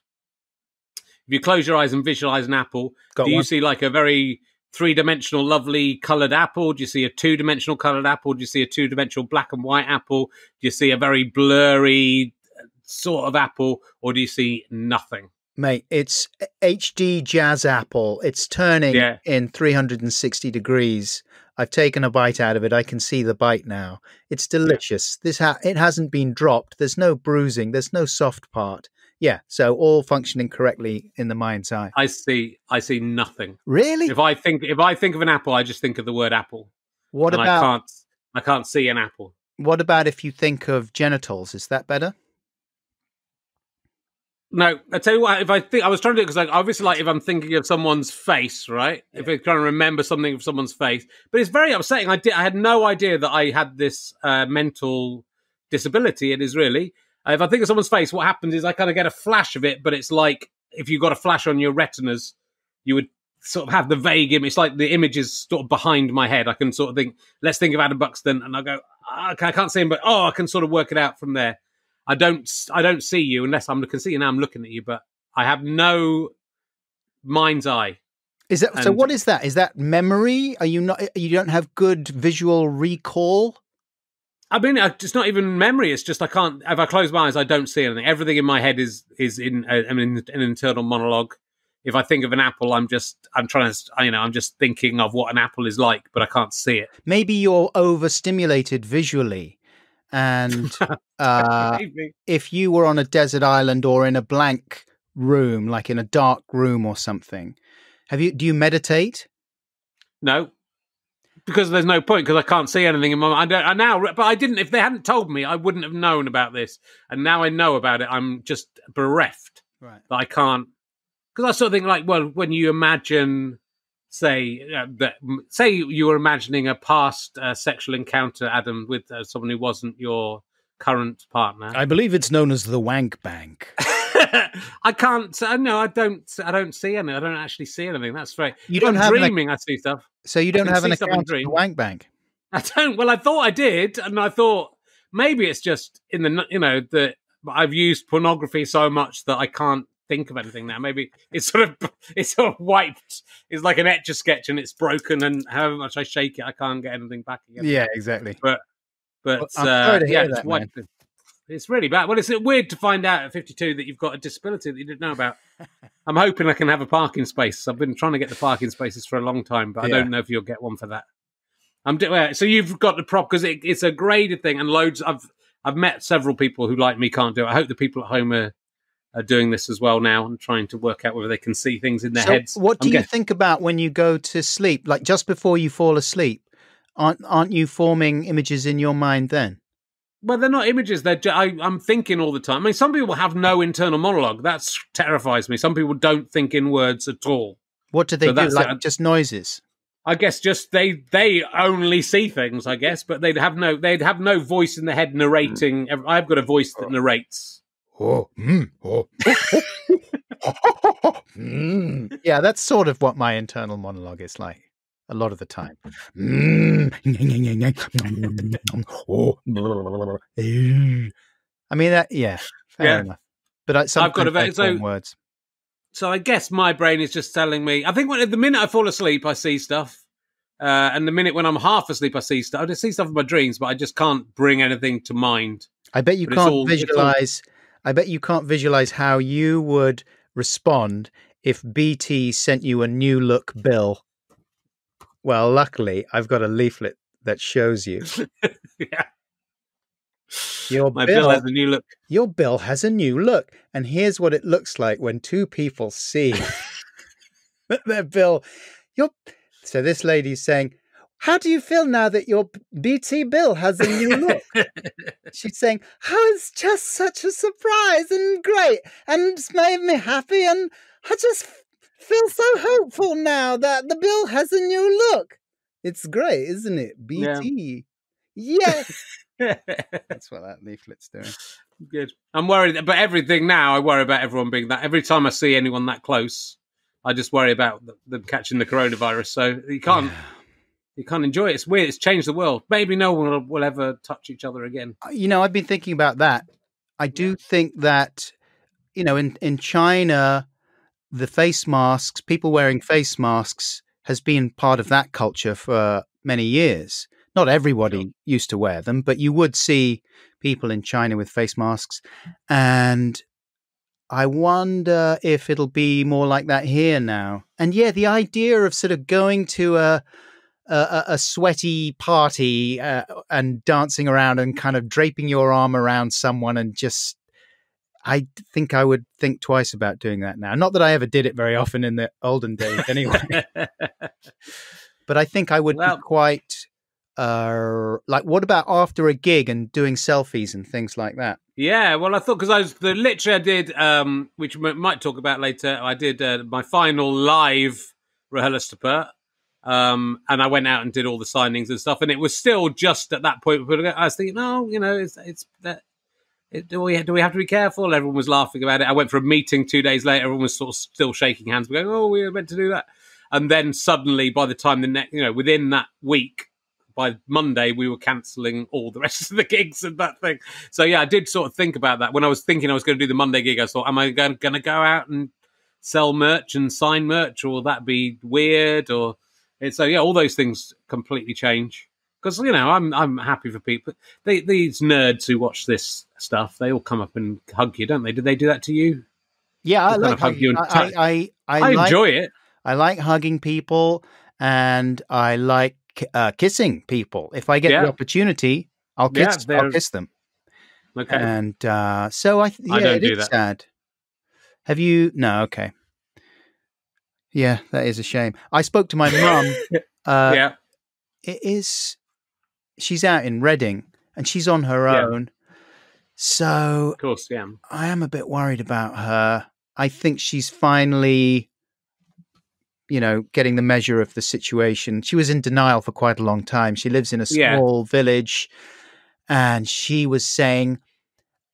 If you close your eyes and visualize an apple, you see like a very three-dimensional, lovely colored apple? Do you see a two-dimensional colored apple? Do you see a two-dimensional black and white apple? Do you see a very blurry sort of apple? Or do you see nothing? Mate, it's HD jazz apple. It's turning in 360 degrees. I've taken a bite out of it. I can see the bite now. It's delicious. It hasn't been dropped. There's no bruising. There's no soft part. Yeah, so all functioning correctly in the mind's eye. I see nothing. Really? If I think of an apple, I just think of the word apple. What about? I can't see an apple. What about if you think of genitals? Is that better? No, I tell you what. I was trying to do it because, obviously, if I'm thinking of someone's face, right? Yeah. If I'm trying to remember something of someone's face, but it's very upsetting. I had no idea that I had this mental disability. It is really. If I think of someone's face, what happens is I kind of get a flash of it, but it's like if you got a flash on your retinas, you would sort of have the vague image. It's like the image is sort of behind my head. I can sort of think, let's think of Adam Buxton, and I go, I can't see him, but I can sort of work it out from there. I don't see you unless I can see you now. I'm looking at you, but I have no mind's eye. Is that so? What is that? Is that memory? Are you not? You don't have good visual recall? I mean, it's not even memory. It's just I can't. If I close my eyes, I don't see anything. Everything in my head is in an internal monologue. If I think of an apple, I'm just thinking of what an apple is like, but I can't see it. Maybe you're overstimulated visually. And if you were on a desert island or in a blank room, like in a dark room or something, do you meditate? No. because there's no point, because I can't see anything in my mind. But I didn't. If they hadn't told me, I wouldn't have known about this. And now I know about it. I'm just bereft that I can't. Because I sort of think, like, well, when you imagine, say you were imagining a past sexual encounter, Adam, with someone who wasn't your current partner. I believe it's known as the wank bank. I can't. No, I don't see anything. I don't actually see anything. That's right. You don't have dreaming. I see stuff. So you don't have an account of the wank bank. I don't. Well, I thought I did, and I thought maybe it's just in the that I've used pornography so much that I can't think of anything now. Maybe it's sort of wiped. It's like an Etch-a-Sketch, and it's broken. And however much I shake it, I can't get anything back again. Yeah, exactly. But I'm sorry to hear it's that, wiped. man. It's really bad. Well, it's weird to find out at 52 that you've got a disability that you didn't know about. I'm hoping I can have a parking space. I've been trying to get the parking spaces for a long time, but I don't know if you'll get one for that. So you've got the prop, because it's a graded thing, and loads. I've met several people who, like me, can't do it. I hope the people at home are doing this as well now and trying to work out whether they can see things in their heads. What do you think about when you go to sleep? Like just before you fall asleep, aren't you forming images in your mind then? Well, they're not images. I'm thinking all the time. I mean, some people have no internal monologue. That terrifies me. Some people don't think in words at all. What do they do? Like just noises? I guess just they only see things, I guess, but they'd have no voice in the head narrating. I've got a voice that narrates. Yeah, that's sort of what my internal monologue is like a lot of the time. I mean, fair enough. But I've got words. So I guess my brain is just telling me. I think the minute I fall asleep, I see stuff, and the minute when I'm half asleep, I see stuff. I just see stuff in my dreams, but I just can't bring anything to mind. I bet you can't visualize. I bet you can't visualize how you would respond if BT sent you a new look bill. Well, luckily, I've got a leaflet that shows you. Yeah. My bill has a new look. Your bill has a new look. And here's what it looks like when two people see their bill. So this lady's saying, how do you feel now that your BT bill has a new look? She's saying, oh, it's just such a surprise and great. And it's made me happy. And I just feel so hopeful now that the bill has a new look. It's great, isn't it? BT. Yeah. That's what that leaflet's doing. Good. I'm worried about everything now. I worry about everyone being that. Every time I see anyone that close, I just worry about them catching the coronavirus. So you can't enjoy it. It's weird. It's changed the world. Maybe no one will ever touch each other again. You know, I've been thinking about that. I do think that, you know, in China, the face masks, people wearing face masks has been part of that culture for many years. Not everybody used to wear them, but you would see people in China with face masks. And I wonder if it'll be more like that here now. And yeah, the idea of sort of going to a sweaty party and dancing around and kind of draping your arm around someone and just, I think I would think twice about doing that now. Not that I ever did it very often in the olden days anyway. But I think I would be quite... like, what about after a gig and doing selfies and things like that? Yeah, well, I thought, because literally I did, which we might talk about later, I did my final live RHLSTP, and I went out and did all the signings and stuff, and it was still just at that point, I was thinking, no, you know, do we have to be careful? Everyone was laughing about it. I went for a meeting 2 days later, everyone was sort of still shaking hands, going, oh, we were meant to do that. And then suddenly, by the time within that week, by Monday, we were cancelling all the rest of the gigs and that thing. So, yeah, I did sort of think about that. When I was thinking I was going to do the Monday gig, I thought, am I going to go out and sell merch and sign merch, or will that be weird? So, yeah, all those things completely change. Because, you know, I'm happy for people. These nerds who watch this stuff, they all come up and hug you, don't they? Did they do that to you? Yeah, I like hug you. I enjoy it. I like hugging people, and I like kissing people. If I get the opportunity, I'll kiss them. Okay. And so I don't do that. Sad. Have you? No. Okay. Yeah, that is a shame. I spoke to my mum. she's out in Reading and she's on her own. So of course, yeah. I am a bit worried about her. I think she's finally, getting the measure of the situation. She was in denial for quite a long time. She lives in a small village, and she was saying,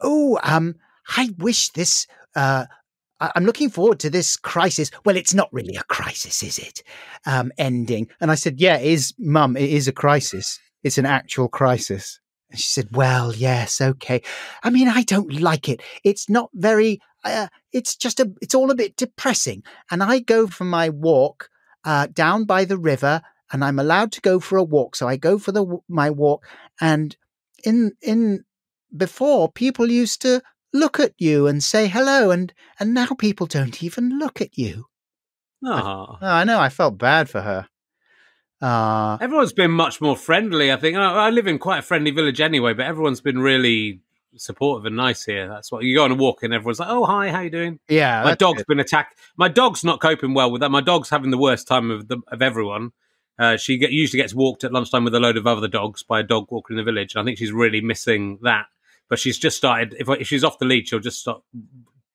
"Oh, I wish this. I'm looking forward to this crisis. Well, it's not really a crisis, is it? Ending." And I said, "Yeah, it is, Mum. It is a crisis. It's an actual crisis." And she said, "Well, yes, okay. I mean, I don't like it. It's not very. It's all a bit depressing. And I go for my walk down by the river, and I'm allowed to go for a walk. So I go for my walk, and before people used to look at you and say hello, and now people don't even look at you." Oh. I know. I felt bad for her. Everyone's been much more friendly, I think. I live in quite a friendly village anyway, but everyone's been really supportive and nice here. That's what you go on a walk and everyone's like, "Oh, hi, how you doing?" Yeah, my dog's been attacked. My dog's not coping well with that. My dog's having the worst time of everyone. She usually gets walked at lunchtime with a load of other dogs by a dog walker in the village. And I think she's really missing that. But she's just started. If she's off the lead, she'll just stop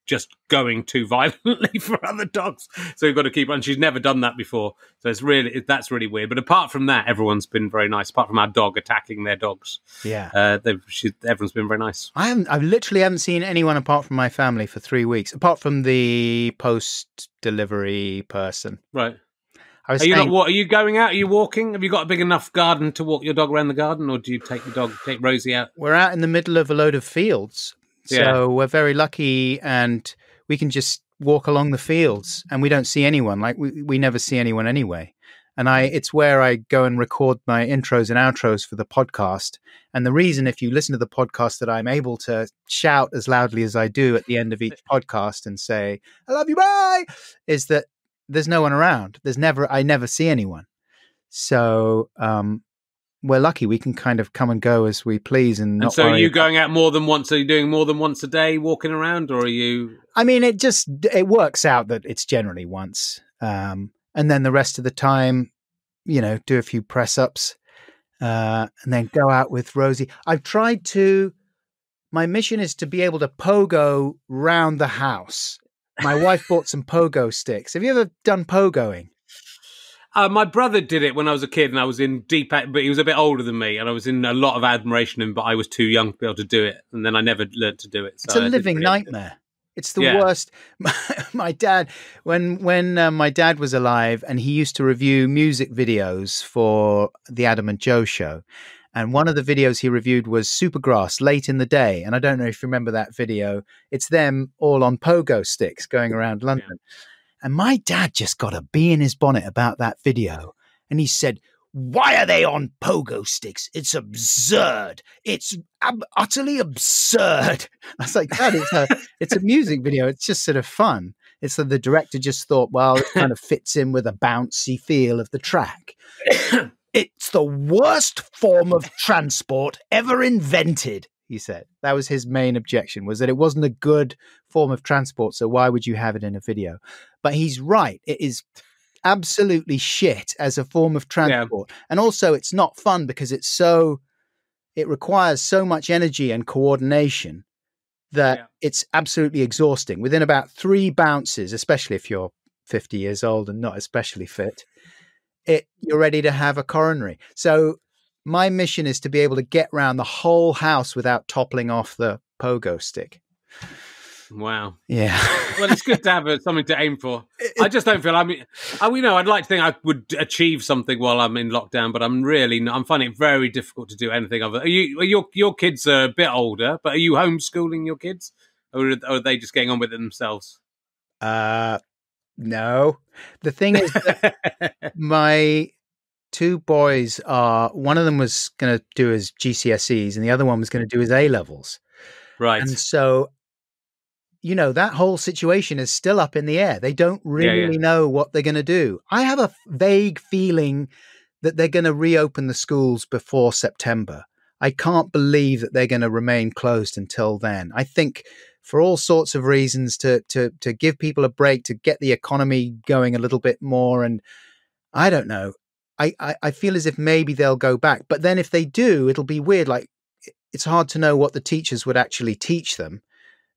just going too violently for other dogs. So we've got to keep on. She's never done that before. So that's really weird. But apart from that, everyone's been very nice. Apart from our dog attacking their dogs. Yeah. Everyone's been very nice. I literally haven't seen anyone apart from my family for 3 weeks, apart from the post-delivery person. Right. Are you going out? Are you walking? Have you got a big enough garden to walk your dog around the garden, or do you take Rosie out? We're out in the middle of a load of fields. So we're very lucky, and we can just walk along the fields, and we don't see anyone. Like we never see anyone anyway. And it's where I go and record my intros and outros for the podcast. And the reason, if you listen to the podcast, that I'm able to shout as loudly as I do at the end of each podcast and say, "I love you, bye," is that there's no one around. I never see anyone. So, we're lucky we can kind of come and go as we please. And so are you going out more than once? Are you doing more than once a day walking around, or are you? I mean, it works out that it's generally once. And then the rest of the time, do a few press ups, and then go out with Rosie. My mission is to be able to pogo round the house. My wife bought some pogo sticks. Have you ever done pogoing? My brother did it when I was a kid, and I was in but he was a bit older than me, and I was in a lot of admiration of him, but I was too young to be able to do it, and then I never learned to do it. So it's a living nightmare. It's the worst. My dad, when my dad was alive, and he used to review music videos for the Adam and Joe show, and one of the videos he reviewed was Supergrass, Late in the Day, and I don't know if you remember that video. It's them all on pogo sticks going around London. Yeah. And my dad just got a bee in his bonnet about that video. And he said, "Why are they on pogo sticks? It's absurd. It's utterly absurd." I was like, "Dad, it's a music video. It's just sort of fun." It's that the director just thought, well, it kind of fits in with a bouncy feel of the track. "It's the worst form of transport ever invented," he said. That was his main objection, was that it wasn't a good form of transport. So why would you have it in a video? But he's right. It is absolutely shit as a form of transport. Yeah. And also it's not fun because it requires so much energy and coordination that it's absolutely exhausting. Within about 3 bounces, especially if you're 50 years old and not especially fit, you're ready to have a coronary. So my mission is to be able to get around the whole house without toppling off the pogo stick. Wow. Yeah. Well, it's good to have something to aim for. I just don't feel. I'd like to think I would achieve something while I'm in lockdown, but I'm finding it very difficult to do anything other. Your kids are a bit older, but are you homeschooling your kids, or are they just getting on with it themselves? No. The thing is that my 2 boys one of them was going to do his GCSEs and the other one was going to do his A-levels. Right. And so, that whole situation is still up in the air. They don't really know what they're going to do. I have a vague feeling that they're going to reopen the schools before September. I can't believe that they're going to remain closed until then. I think for all sorts of reasons to give people a break, to get the economy going a little bit more. And I don't know. I feel as if maybe they'll go back. But then if they do, it'll be weird. Like, it's hard to know what the teachers would actually teach them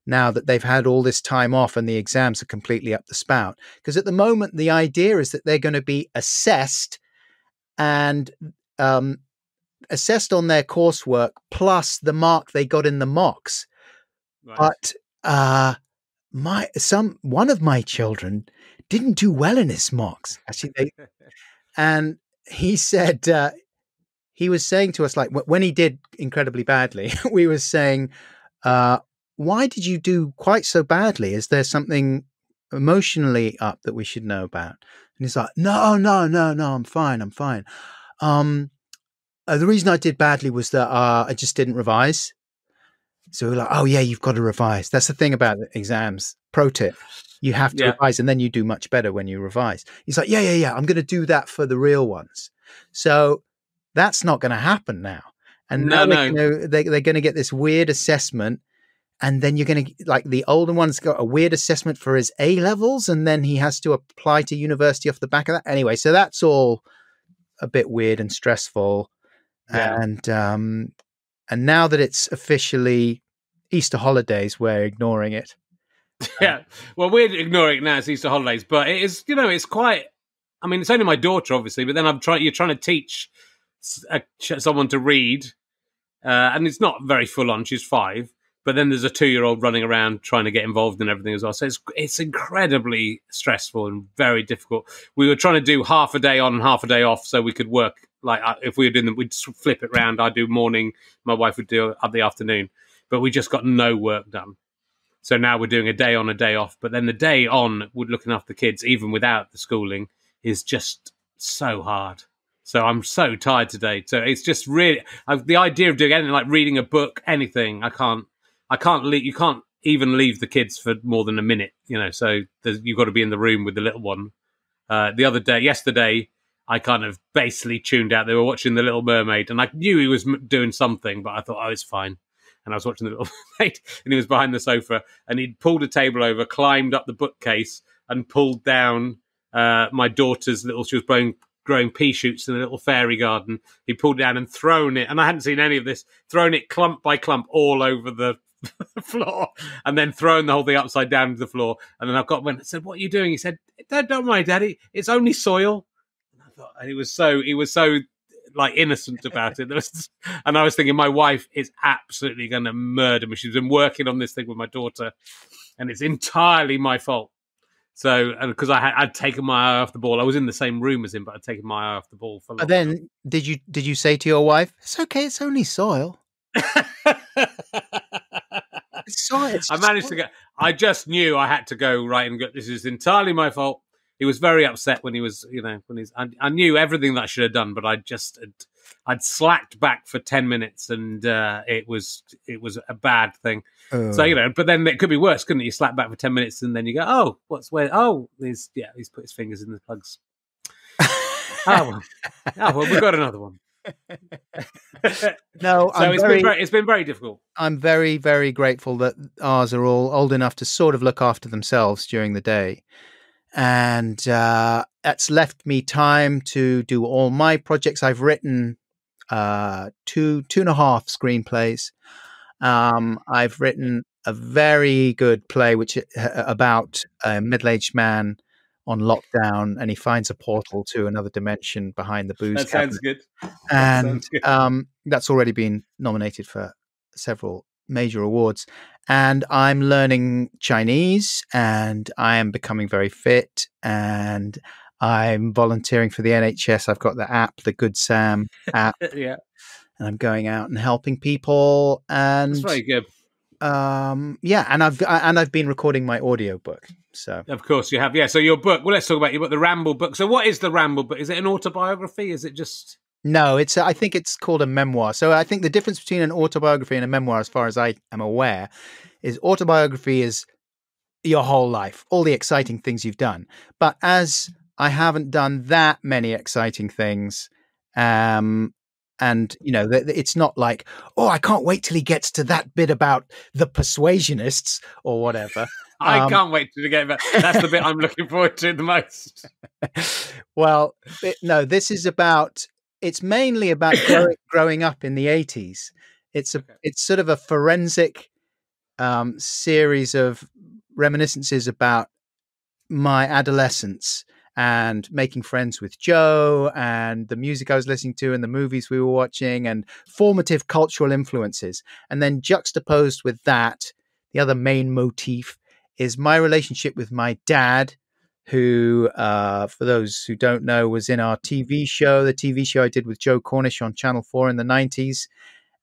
now that they've had all this time off and the exams are completely up the spout. Because at the moment, the idea is that they're going to be assessed and assessed on their coursework plus the mark they got in the mocks. Right. But one of my children didn't do well in his mocks. Actually, and he said, he was saying to us, like, when he did incredibly badly, we were saying, why did you do quite so badly? Is there something emotionally up that we should know about? And he's like, no, I'm fine. The reason I did badly was that I just didn't revise. So we're like, oh yeah, you've got to revise. That's the thing about exams. Pro tip. You have to revise, and then you do much better when you revise. He's like, yeah. I'm going to do that for the real ones. So that's not going to happen now. And they're going to get this weird assessment. And then you're going to, like, the older one's got a weird assessment for his A levels. And then he has to apply to university off the back of that. Anyway, so that's all a bit weird and stressful. Yeah. And now that it's officially Easter holidays, we're ignoring it. Yeah, well, we're ignoring it now. It's Easter holidays, but it is, it's quite. I mean, it's only my daughter, obviously, but then you're trying to teach someone to read, and it's not very full on. She's 5, but then there's a 2-year-old running around trying to get involved in everything as well. So it's incredibly stressful and very difficult. We were trying to do half a day on and half a day off, so we could work. Like, if we were doing them, we'd flip it round. I'd do morning, my wife would do the afternoon, but we just got no work done. So now we're doing a day on, a day off. But then the day on, with looking after the kids, even without the schooling, is just so hard. So I'm so tired today. So it's just really the idea of doing anything like reading a book, anything. I can't leave. You can't even leave the kids for more than a minute. So you've got to be in the room with the little one. Yesterday, I kind of basically tuned out. They were watching The Little Mermaid, and I knew he was doing something, but I thought, oh, it's fine. And I was watching The Little Mermaid, and he was behind the sofa, and he'd pulled a table over, climbed up the bookcase, and pulled down my daughter's she was growing pea shoots in a little fairy garden. He pulled it down and thrown it, and I hadn't seen any of this, thrown it clump by clump all over the floor, and then thrown the whole thing upside down to the floor. And then I said, what are you doing? He said, don't worry, Daddy, it's only soil. And I thought, and he was so like innocent about it. And I was thinking, my wife is absolutely going to murder me. She's been working on this thing with my daughter, and it's entirely my fault. So, because I'd taken my eye off the ball. I was in the same room as him, but I'd taken my eye off the ball. But then, did you say to your wife, "It's okay, it's only soil"? It's soil. I managed to I just knew I had to go right and go. This is entirely my fault. He was very upset when he was, I knew everything that I should have done, but I'd slacked back for 10 minutes, and it was a bad thing. So, but then it could be worse, couldn't it? You slack back for 10 minutes, and then you go, he's put his fingers in the plugs. well, we've got another one. No, so it's been very difficult. I'm very, very grateful that ours are all old enough to sort of look after themselves during the day. And that's left me time to do all my projects. I've written 2.5 screenplays. I've written a very good play about a middle-aged man on lockdown, and he finds a portal to another dimension behind the booze That cabinet. sounds good. And that's already been nominated for several major awards. And I'm learning Chinese, and I am becoming very fit, and I'm volunteering for the NHS. I've got the app, the Good Sam app. Yeah. And I'm going out and helping people. And that's very good. And I've been recording my audiobook. So of course you have. Yeah. So your book. Well, let's talk about your book, the Ramble book. So what is the Ramble book? Is it an autobiography? Is it just? No, I think it's called a memoir. So I think the difference between an autobiography and a memoir, as far as I am aware, is autobiography is your whole life, all the exciting things you've done. But as I haven't done that many exciting things, and it's not like, oh, I can't wait till he gets to that bit about the persuasionists or whatever. I can't wait to get back. That's the bit I'm looking forward to the most. Well, no, this is about. It's mainly about growing up in the 80s. It's sort of a forensic series of reminiscences about my adolescence and making friends with Joe and the music I was listening to and the movies we were watching and formative cultural influences. And then juxtaposed with that, the other main motif is my relationship with my dad, who, for those who don't know, was in our TV show, the TV show I did with Joe Cornish on Channel 4 in the 90s.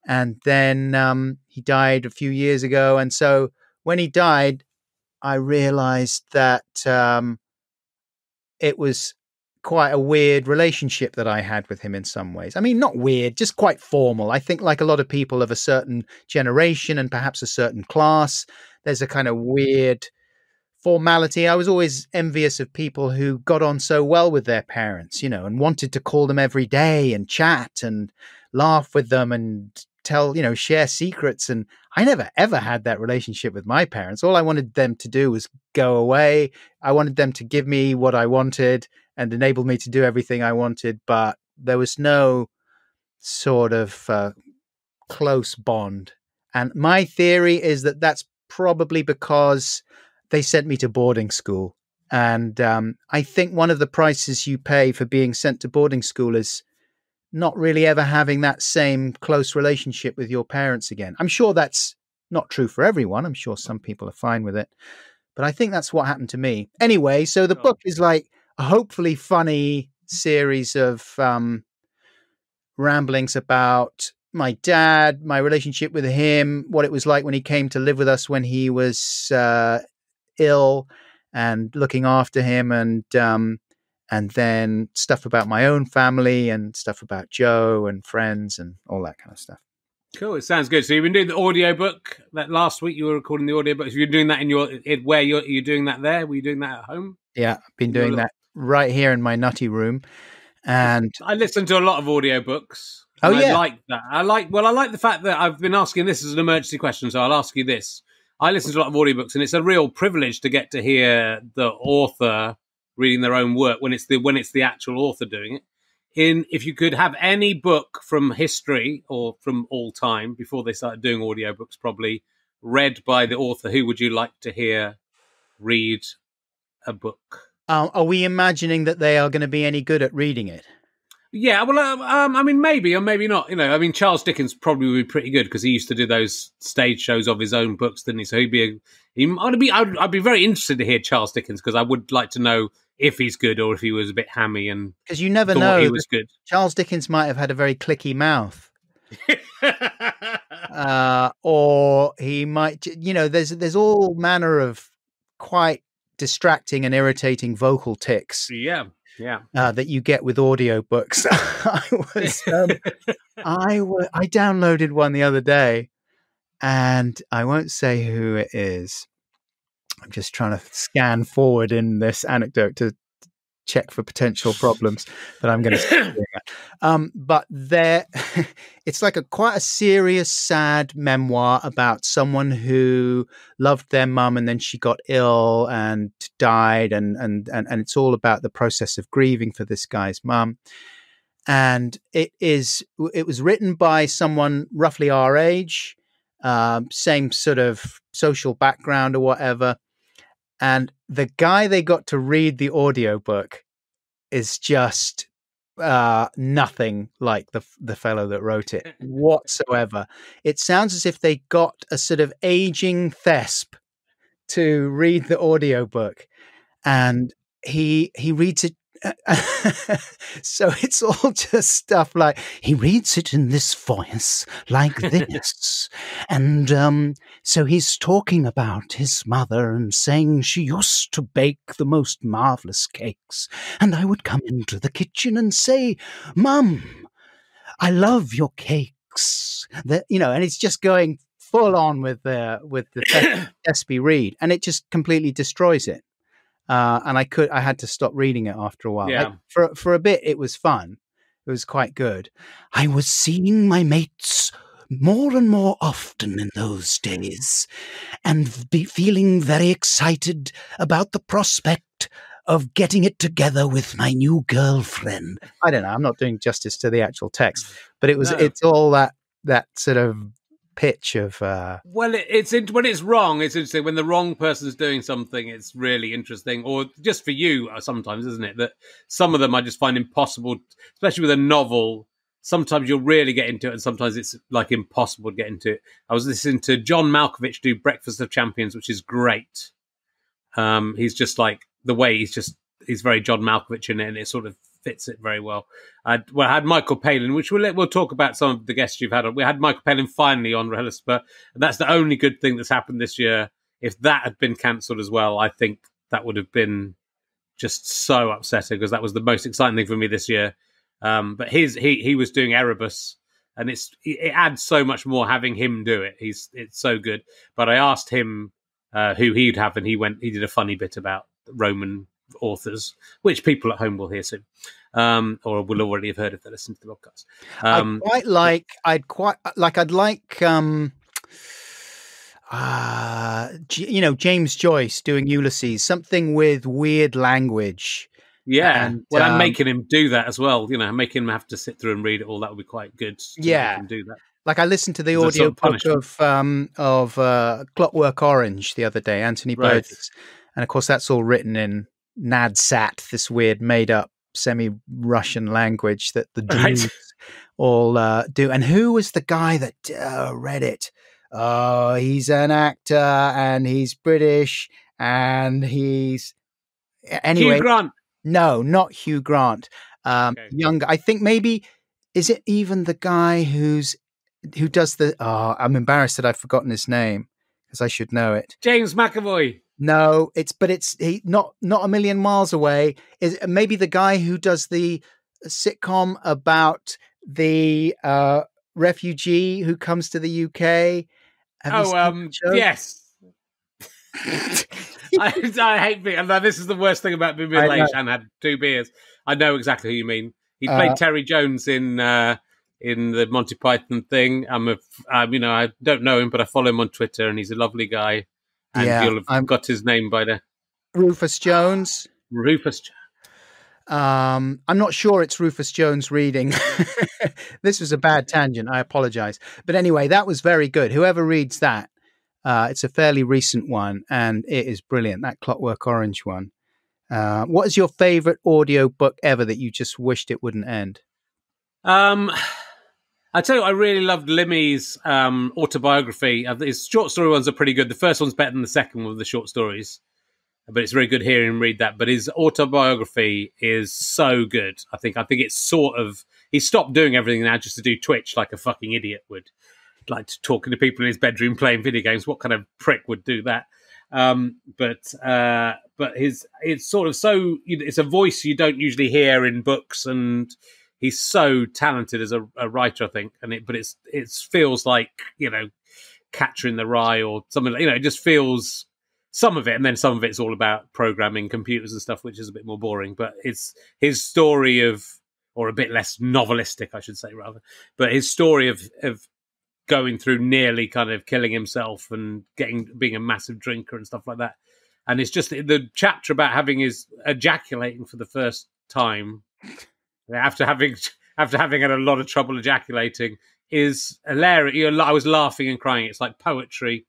And then he died a few years ago. And so when he died, I realized that it was quite a weird relationship that I had with him in some ways. I mean, not weird, just quite formal. I think like a lot of people of a certain generation and perhaps a certain class, there's a kind of weird formality. I was always envious of people who got on so well with their parents, and wanted to call them every day and chat and laugh with them and tell, share secrets. And I never, ever had that relationship with my parents. All I wanted them to do was go away. I wanted them to give me what I wanted and enable me to do everything I wanted. But there was no sort of close bond. And my theory is that that's probably because they sent me to boarding school. And I think one of the prices you pay for being sent to boarding school is not really ever having that same close relationship with your parents again. I'm sure that's not true for everyone. I'm sure some people are fine with it. But I think that's what happened to me. Anyway, so the book is like a hopefully funny series of ramblings about my dad, my relationship with him, what it was like when he came to live with us when he was ill, and looking after him, and then stuff about my own family and stuff about Joe and friends and all that kind of stuff. Cool. It sounds good. So you've been doing the audiobook. That last week you were recording the audiobook. So you're doing that where you're doing that there? Were you doing that at home? Yeah, I've been doing that right here in my nutty room. And I listen to a lot of audiobooks. Oh, yeah. I like that. I like the fact that I've been asking this as an emergency question, so I'll ask you this. I listen to a lot of audiobooks, and it's a real privilege to get to hear the author reading their own work when it's the actual author doing it. If you could have any book from history or from all time before they started doing audiobooks, probably read by the author, who would you like to hear read a book? Are we imagining that they are going to be any good at reading it? Yeah, well, I mean, maybe or maybe not. I mean, Charles Dickens probably would be pretty good because he used to do those stage shows of his own books, didn't he? So I'd be very interested to hear Charles Dickens because I would like to know if he's good or if he was a bit hammy and because you never know he was good. Charles Dickens might have had a very clicky mouth, or he might, there's all manner of quite distracting and irritating vocal tics. Yeah. That you get with audiobooks. I downloaded one the other day, and I won't say who it is. I'm just trying to scan forward in this anecdote to check for potential problems, but I'm going to say that. But it's like quite a serious, sad memoir about someone who loved their mum and then she got ill and died, and it's all about the process of grieving for this guy's mum. And it was written by someone roughly our age, same sort of social background or whatever. And the guy they got to read the audiobook is just nothing like the fellow that wrote it whatsoever. It sounds as if they got a sort of aging thesp to read the audiobook, and he reads it. So it's all just stuff like he reads it in this voice like this, and so he's talking about his mother and saying she used to bake the most marvelous cakes, and I would come into the kitchen and say, "Mum, I love your cakes." And it's just going full on with the Espy read, and it just completely destroys it. And I had to stop reading it after a while. Yeah. For a bit, it was fun. It was quite good. I was seeing my mates more and more often in those days, and be feeling very excited about the prospect of getting it together with my new girlfriend. I don't know. I'm not doing justice to the actual text, but it's all that sort of pitch of. Well, when it's wrong, it's interesting. When the wrong person's doing something, it's really interesting. Or just for you, sometimes, isn't it? That some of them I just find impossible, especially with a novel. Sometimes you'll really get into it, and sometimes it's like impossible to get into it. I was listening to John Malkovich do Breakfast of Champions, which is great. He's just like the way he's very John Malkovich in it, and it sort of fits it very well. I had Michael Palin, which we'll talk about some of the guests you've had on. We had Michael Palin finally on RHLSTP, and that's the only good thing that's happened this year. If that had been cancelled as well, I think that would have been just so upsetting, because that was the most exciting thing for me this year. But he was doing Erebus, and it adds so much more having him do it. It's so good. But I asked him who he'd have, and he did a funny bit about Roman authors, which people at home will hear soon, or will already have heard if they listen to the podcast. I'd like James Joyce doing Ulysses, something with weird language. Yeah, I'm making him do that as well. Making him have to sit through and read it all. That would be quite good. Yeah, can do that. Like I listened to the audiobook of Clockwork Orange the other day, Anthony Burgess, and of course that's all written in Nadsat, this weird made-up semi-Russian language that the Jews all do. And who was the guy that read it? Oh, he's an actor, and he's British, and he's anyway. Hugh Grant. No, not Hugh Grant. Younger. I think maybe, is it even the guy who does the? Oh, I'm embarrassed that I've forgotten his name, because I should know it. James McAvoy. No, it's not a million miles away. Is maybe the guy who does the sitcom about the refugee who comes to the UK? Yes. I hate being. This is the worst thing about being middle-aged and had 2 beers. I know exactly who you mean. He played Terry Jones in the Monty Python thing. I don't know him, but I follow him on Twitter, and he's a lovely guy. And you'll have got his name by there. Rufus Jones. I'm not sure it's Rufus Jones reading. This was a bad tangent. I apologize. But anyway, that was very good. Whoever reads that, it's a fairly recent one, and it is brilliant, that Clockwork Orange one. What is your favorite audiobook ever that you just wished it wouldn't end? I tell you, I really loved Limmy's autobiography. His short story ones are pretty good. The first one's better than the second one with the short stories, but it's very good hearing him read that. But his autobiography is so good. I think it's sort of, he stopped doing everything now just to do Twitch like a fucking idiot would. Like talking to people in his bedroom playing video games. What kind of prick would do that? But it's sort of so, it's a voice you don't usually hear in books, and he's so talented as a writer, I think. But it feels like, Catcher in the Rye or something. It just feels some of it, and then some of it's all about programming computers and stuff, which is a bit more boring. But it's his story of, or a bit less novelistic, I should say, rather. But his story of going through nearly kind of killing himself and being a massive drinker and stuff like that. And it's just the chapter about ejaculating for the first time after having had a lot of trouble ejaculating is hilarious. I was laughing and crying. It's like poetry.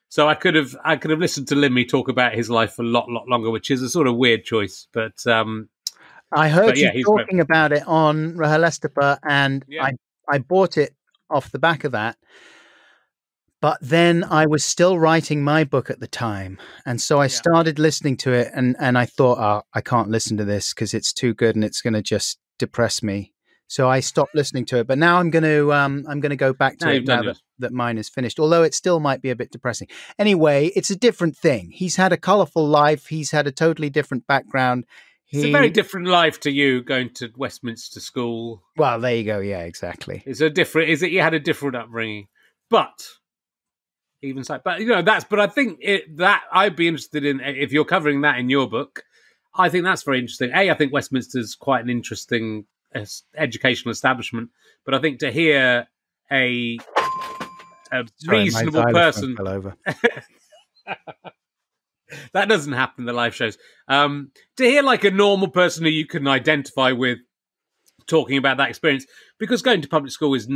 So I could have listened to Limmy talk about his life a lot longer, which is a sort of weird choice. But I heard you talking about it on RHLSTP, and I bought it off the back of that. But then I was still writing my book at the time. And so I started listening to it, and I thought, I can't listen to this because it's too good and it's going to just depress me. So I stopped listening to it. But now I'm going to go back to it now that mine is finished, although it still might be a bit depressing. Anyway, it's a different thing. He's had a colorful life. He's had a totally different background. It's a very different life to you going to Westminster School. Well, there you go. Yeah, exactly. You had a different upbringing, but even so, but but I think that I'd be interested in, if you're covering that in your book. I think that's very interesting. I think Westminster's quite an interesting educational establishment, but I think to hear a Sorry, my reasonable xylophone person. fell over. That doesn't happen in the live shows. To hear like a normal person who you can identify with talking about that experience, because going to public school is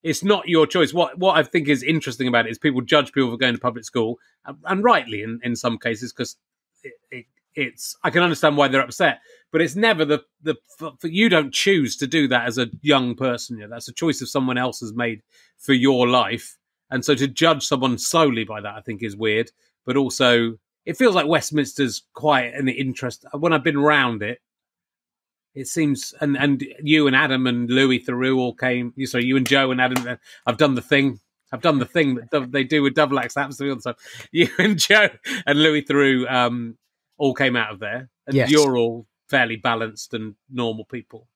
it's not your choice. What I think is interesting about it is people judge people for going to public school, and rightly in some cases, because it's I can understand why they're upset, but it's never you don't choose to do that as a young person. You know, that's a choice of someone else has made for your life, and so to judge someone solely by that, I think, is weird. But also, it feels like Westminster's quite an interest. When I've been around it, it seems, and you and Adam and Louis Theroux all came. So you and Joe and Adam, I've done the thing that they do with double acts. That happens to me all the time. You and Joe and Louis Theroux all came out of there, and Yes. you're all fairly balanced and normal people.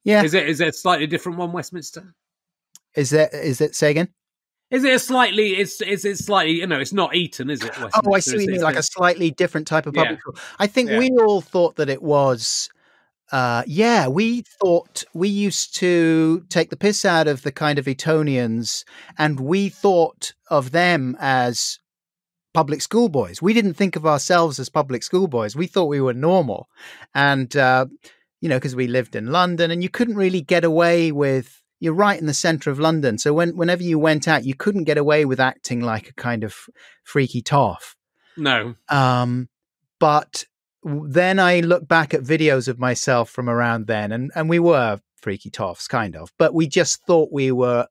Yeah. Is it a slightly different one, Westminster? Is it, say again? Is it a slightly? Is it slightly? You know, it's not Eton, is it? Oh, I see what you mean, like a slightly different type of public school. I think we all thought that it was. We thought we used to take the piss out of the kind of Etonians, and we thought of them as public school boys. We didn't think of ourselves as public school boys. We thought we were normal. And, because we lived in London, and you couldn't really get away with, you're right in the center of London. So whenever you went out, you couldn't get away with acting like a kind of freaky toff. No. But then I look back at videos of myself from around then, and we were freaky toffs, kind of, but we just thought we were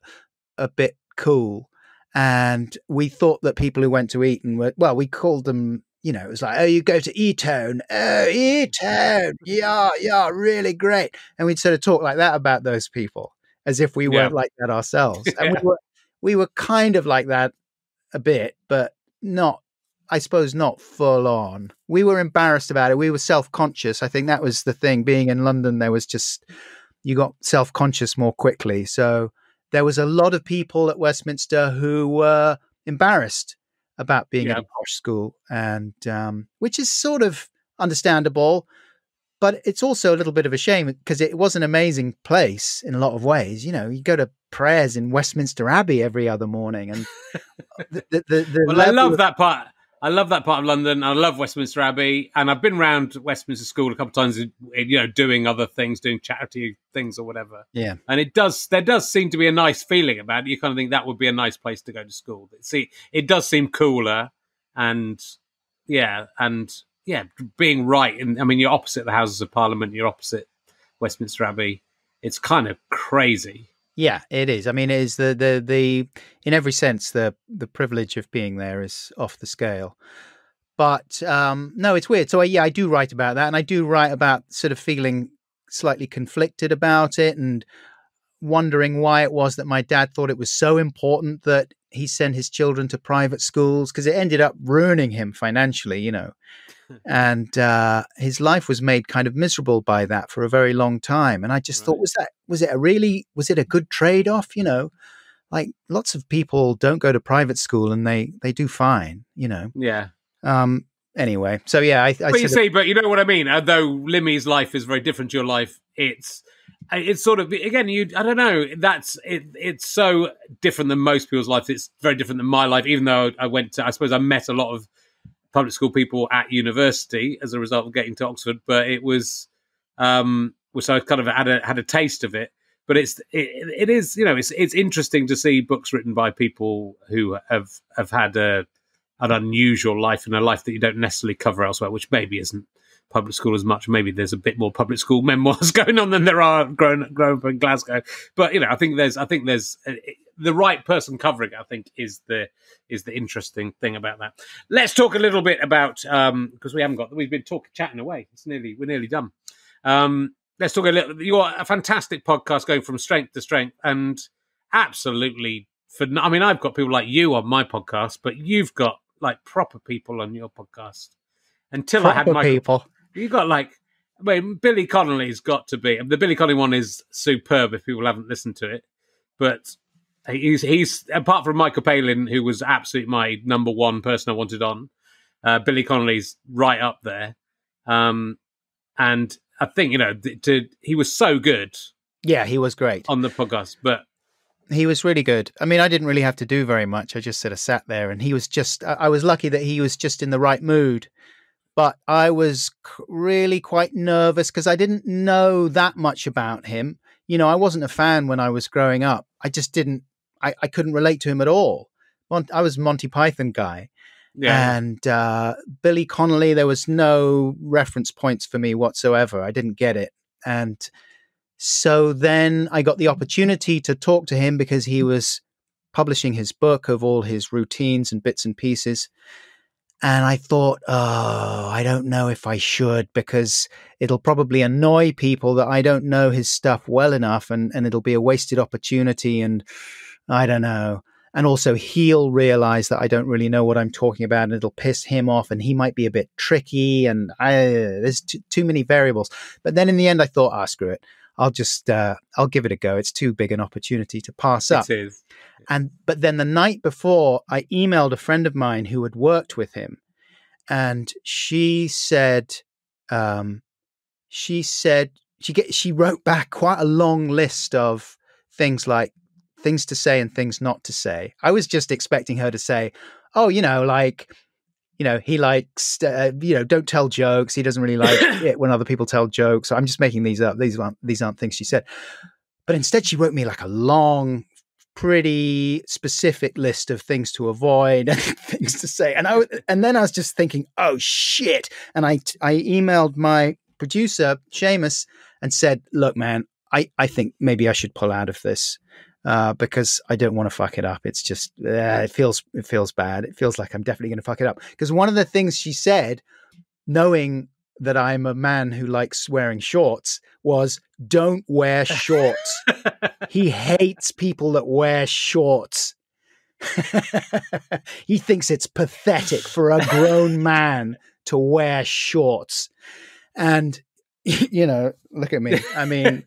a bit cool. And we thought that people who went to Eton we called them, it was like, oh, you go to Eton. Oh, Eton. Yeah, really great. And we'd sort of talk like that about those people as if we weren't like that ourselves. And we were kind of like that a bit, but not, I suppose, not full on. We were embarrassed about it. We were self-conscious. I think that was the thing. Being in London, you got self-conscious more quickly. So there was a lot of people at Westminster who were embarrassed about being at a posh school, and which is sort of understandable, but it's also a little bit of a shame because it was an amazing place in a lot of ways. You go to prayers in Westminster Abbey every other morning, and I love that part. I love that part of London. I love Westminster Abbey, and I've been around Westminster School a couple of times, doing other things, doing charity things or whatever. Yeah. And there does seem to be a nice feeling about it. You kind of think that would be a nice place to go to school. It does seem cooler, and being right. And I mean, you're opposite the Houses of Parliament, you're opposite Westminster Abbey. It's kind of crazy. Yeah, it is. I mean, it is the in every sense, the privilege of being there is off the scale. But no, it's weird. So I do write about that, and I do write about sort of feeling slightly conflicted about it and wondering why it was that my dad thought it was so important that he sent his children to private schools, because it ended up ruining him financially, and his life was made kind of miserable by that for a very long time. And I just thought, was it a good trade-off? Like lots of people don't go to private school and they do fine, Yeah. Anyway, so yeah, but you know what I mean? Although Limmy's life is very different to your life, it's sort of, again, I don't know, it's so different than most people's lives. It's very different than my life, even though I suppose I met a lot of public school people at university as a result of getting to Oxford, but it was, so I kind of had a taste of it. But it is, it's interesting to see books written by people who have had an unusual life, and a life that you don't necessarily cover elsewhere, which maybe isn't public school as much. Maybe there's a bit more public school memoirs going on than there are grown up in Glasgow. But I think there's the right person covering it, I think, is the interesting thing about that. Let's talk a little bit about, because we've been chatting away. We're nearly done. Let's talk a little. You're a fantastic podcast, going from strength to strength, and absolutely. I mean, I've got people like you on my podcast, but you've got like proper people on your podcast. Until I had people, you got Billy Connolly's got to be. The Billy Connolly one is superb if people haven't listened to it, but he's apart from Michael Palin, who was absolutely my number one person I wanted on. Billy Connolly's right up there, and I think he was so good. Yeah, he was great on the podcast, but He was really good. I mean, I didn't really have to do very much. I just sort of sat there, and he was just, I was lucky that he was just in the right mood. But I was really quite nervous because I didn't know that much about him. You know, I wasn't a fan when I was growing up. I just didn't, I couldn't relate to him at all. I was a Monty Python guy. Yeah. And Billy Connolly, there was no reference points for me whatsoever. I didn't get it. And so then I got the opportunity to talk to him because he was publishing his book of all his routines and bits and pieces. And I thought, oh, I don't know if I should, because it'll probably annoy people that I don't know his stuff well enough, and it'll be a wasted opportunity. And I don't know. And also he'll realize that I don't really know what I'm talking about, and it'll piss him off, and he might be a bit tricky. And there's too many variables. But then in the end, I thought, screw it. I'll just, I'll give it a go. It's too big an opportunity to pass up. It is. But then the night before, I emailed a friend of mine who had worked with him, and she said, she wrote back quite a long list of things like things to say and things not to say. I was just expecting her to say, oh, you know, like, you know, he likes, you know, don't tell jokes. He doesn't really like it when other people tell jokes. So I'm just making these up. These aren't things she said. But instead, she wrote me like a long, pretty specific list of things to avoid and things to say. And then I was just thinking, oh, shit. And I emailed my producer, Seamus, and said, look, man, I think maybe I should pull out of this. Because I don't want to fuck it up. It's just, it feels bad. It feels like I'm definitely going to fuck it up. Because one of the things she said, knowing that I'm a man who likes wearing shorts, was don't wear shorts. He hates people that wear shorts. He thinks it's pathetic for a grown man to wear shorts. And, you know, look at me. I mean,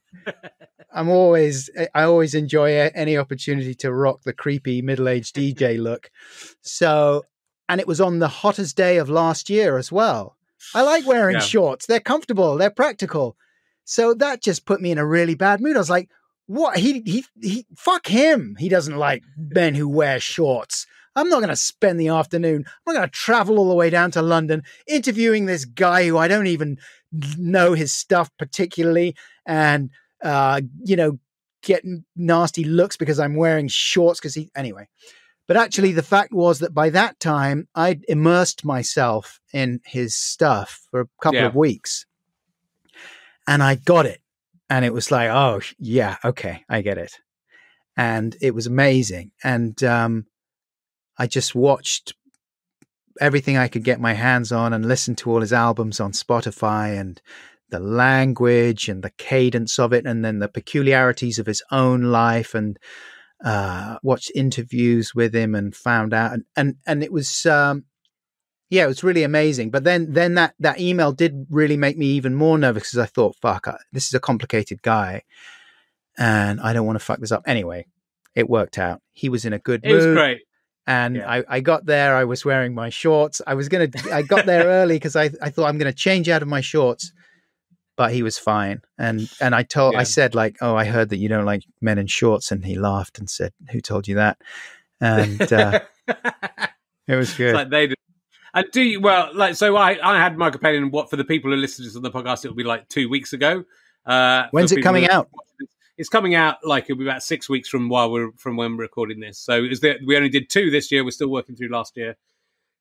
I always enjoy any opportunity to rock the creepy middle-aged DJ look. So, and it was on the hottest day of last year as well. I like wearing shorts. They're comfortable. They're practical. So that just put me in a really bad mood. I was like, what? He fuck him. He doesn't like men who wear shorts. I'm not going to spend the afternoon. I'm not going to travel all the way down to London interviewing this guy who I don't even know his stuff particularly. And, you know, getting nasty looks because I'm wearing shorts anyway. But actually the fact was that by that time I'd immersed myself in his stuff for a couple of weeks, and I got it. And it was like, oh yeah, okay, I get it. And it was amazing. And, I just watched everything I could get my hands on and listened to all his albums on Spotify, and the language and the cadence of it, and then the peculiarities of his own life, and watched interviews with him and found out. And it was, it was really amazing. But then that email did really make me even more nervous, because I thought, fuck, this is a complicated guy and I don't want to fuck this up. Anyway, it worked out. He was in a good mood. It was great. And I got there, I was wearing my shorts. I got there early because I thought I'm going to change out of my shorts, but he was fine. And I said like, oh, I heard that you don't like men in shorts. And he laughed and said, who told you that? And it was good. It's like they did. And so I had Michael Palin, what for the people who listen to this on the podcast, it'll be like 2 weeks ago. When's it coming out? It's coming out like it'll be about 6 weeks from when we're recording this. So we only did 2 this year. We're still working through last year.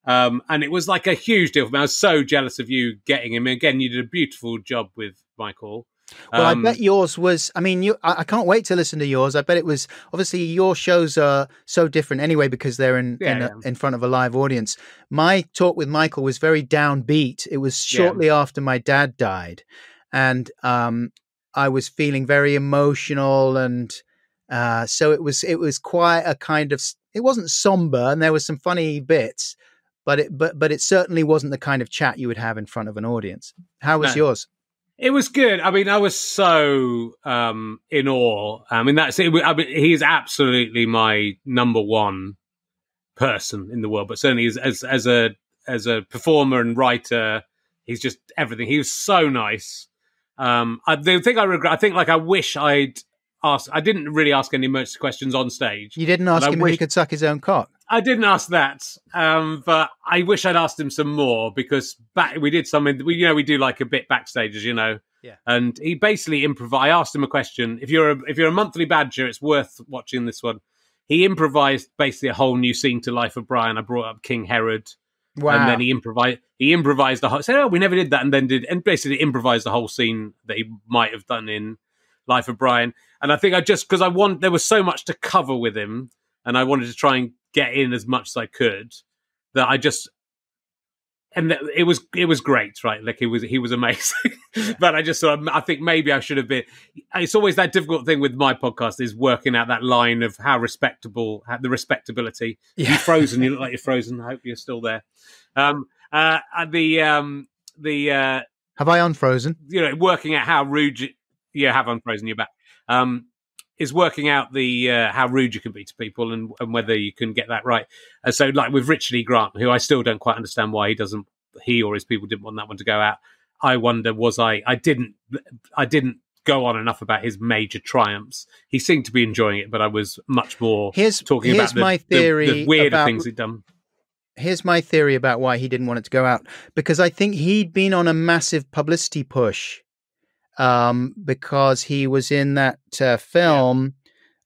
And it was like a huge deal for me. I was so jealous of you getting him. Again, you did a beautiful job with Michael. Well, I bet yours was, I mean, I can't wait to listen to yours. I bet it was, obviously your shows are so different anyway, because they're in front of a live audience. My talk with Michael was very downbeat. It was shortly after my dad died. And, I was feeling very emotional, and so it was quite a kind of, it wasn't somber, and there was some funny bits, but it certainly wasn't the kind of chat you would have in front of an audience. How was yours? It was good. I mean, I was so in awe. I mean, that's it. I mean, he's absolutely my number one person in the world, but certainly as a performer and writer, he's just everything. He was so nice. The thing I regret, I think, like I wish I'd I didn't really ask any emergency questions on stage. You didn't ask him if he could suck his own cock? I didn't ask that, but I wish I'd asked him some more, because we did something. We do like a bit backstage, as you know. Yeah. And he basically improvised. I asked him a question. If you're a monthly badger, it's worth watching this one. He improvised basically a whole new scene to Life of Brian. I brought up King Herod. Wow. And then he improvised the whole. Said, "Oh, we never did that," and basically improvised the whole scene that he might have done in Life of Brian. And I think because there was so much to cover with him, and I wanted to try and get in as much as I could, that it was great, right? Like he was amazing. But I just thought, I think maybe I should have been. It's always that difficult thing with my podcast, is working out that line of the respectability. Yeah. You're frozen. You look like you're frozen. I hope you're still there. Have I unfrozen? Working out how rude you have unfrozen your back. Is working out how rude you can be to people, and whether you can get that right. So, like with Richard E. Grant, who I still don't quite understand why he or his people didn't want that one to go out. I wonder, I didn't go on enough about his major triumphs. He seemed to be enjoying it, but I was much more talking about the weirder things he'd done. Here's my theory about why he didn't want it to go out, because I think he'd been on a massive publicity push. Because he was in that film.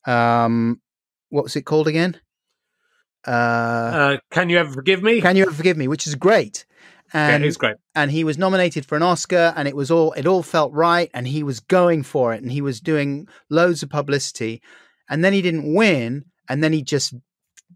What was it called again? Can You Ever Forgive Me? Can You Ever Forgive Me? Which is great. And it's great. And he was nominated for an Oscar, and it all felt right, and he was going for it, and he was doing loads of publicity, and then he didn't win, and then he just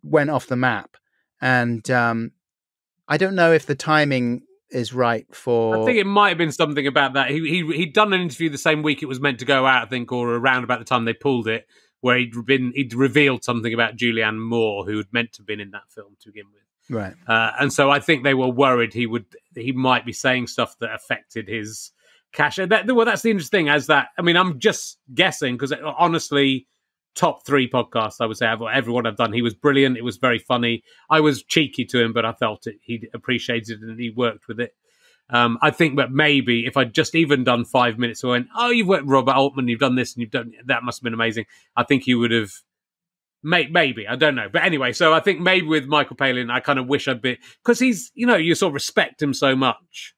went off the map. And I don't know if the timing is right for. I think it might have been something about that. He'd done an interview the same week it was meant to go out, I think, or around about the time they pulled it, where he'd revealed something about Julianne Moore, who had meant to have been in that film to begin with. Right. And so I think they were worried he might be saying stuff that affected his cash. That's the interesting thing. I'm just guessing, because honestly, top 3 podcasts, I would say, everyone I've done, he was brilliant. It was very funny. I was cheeky to him, but I felt he appreciated it and he worked with it. I think that maybe if I'd just even done 5 minutes and went, "Oh, you've worked with Robert Altman, you've done this and you've done that, must have been amazing," I think he would have. Maybe, I don't know, but anyway. So I think maybe with Michael Palin, I kind of wish I'd been, because he's, you sort of respect him so much,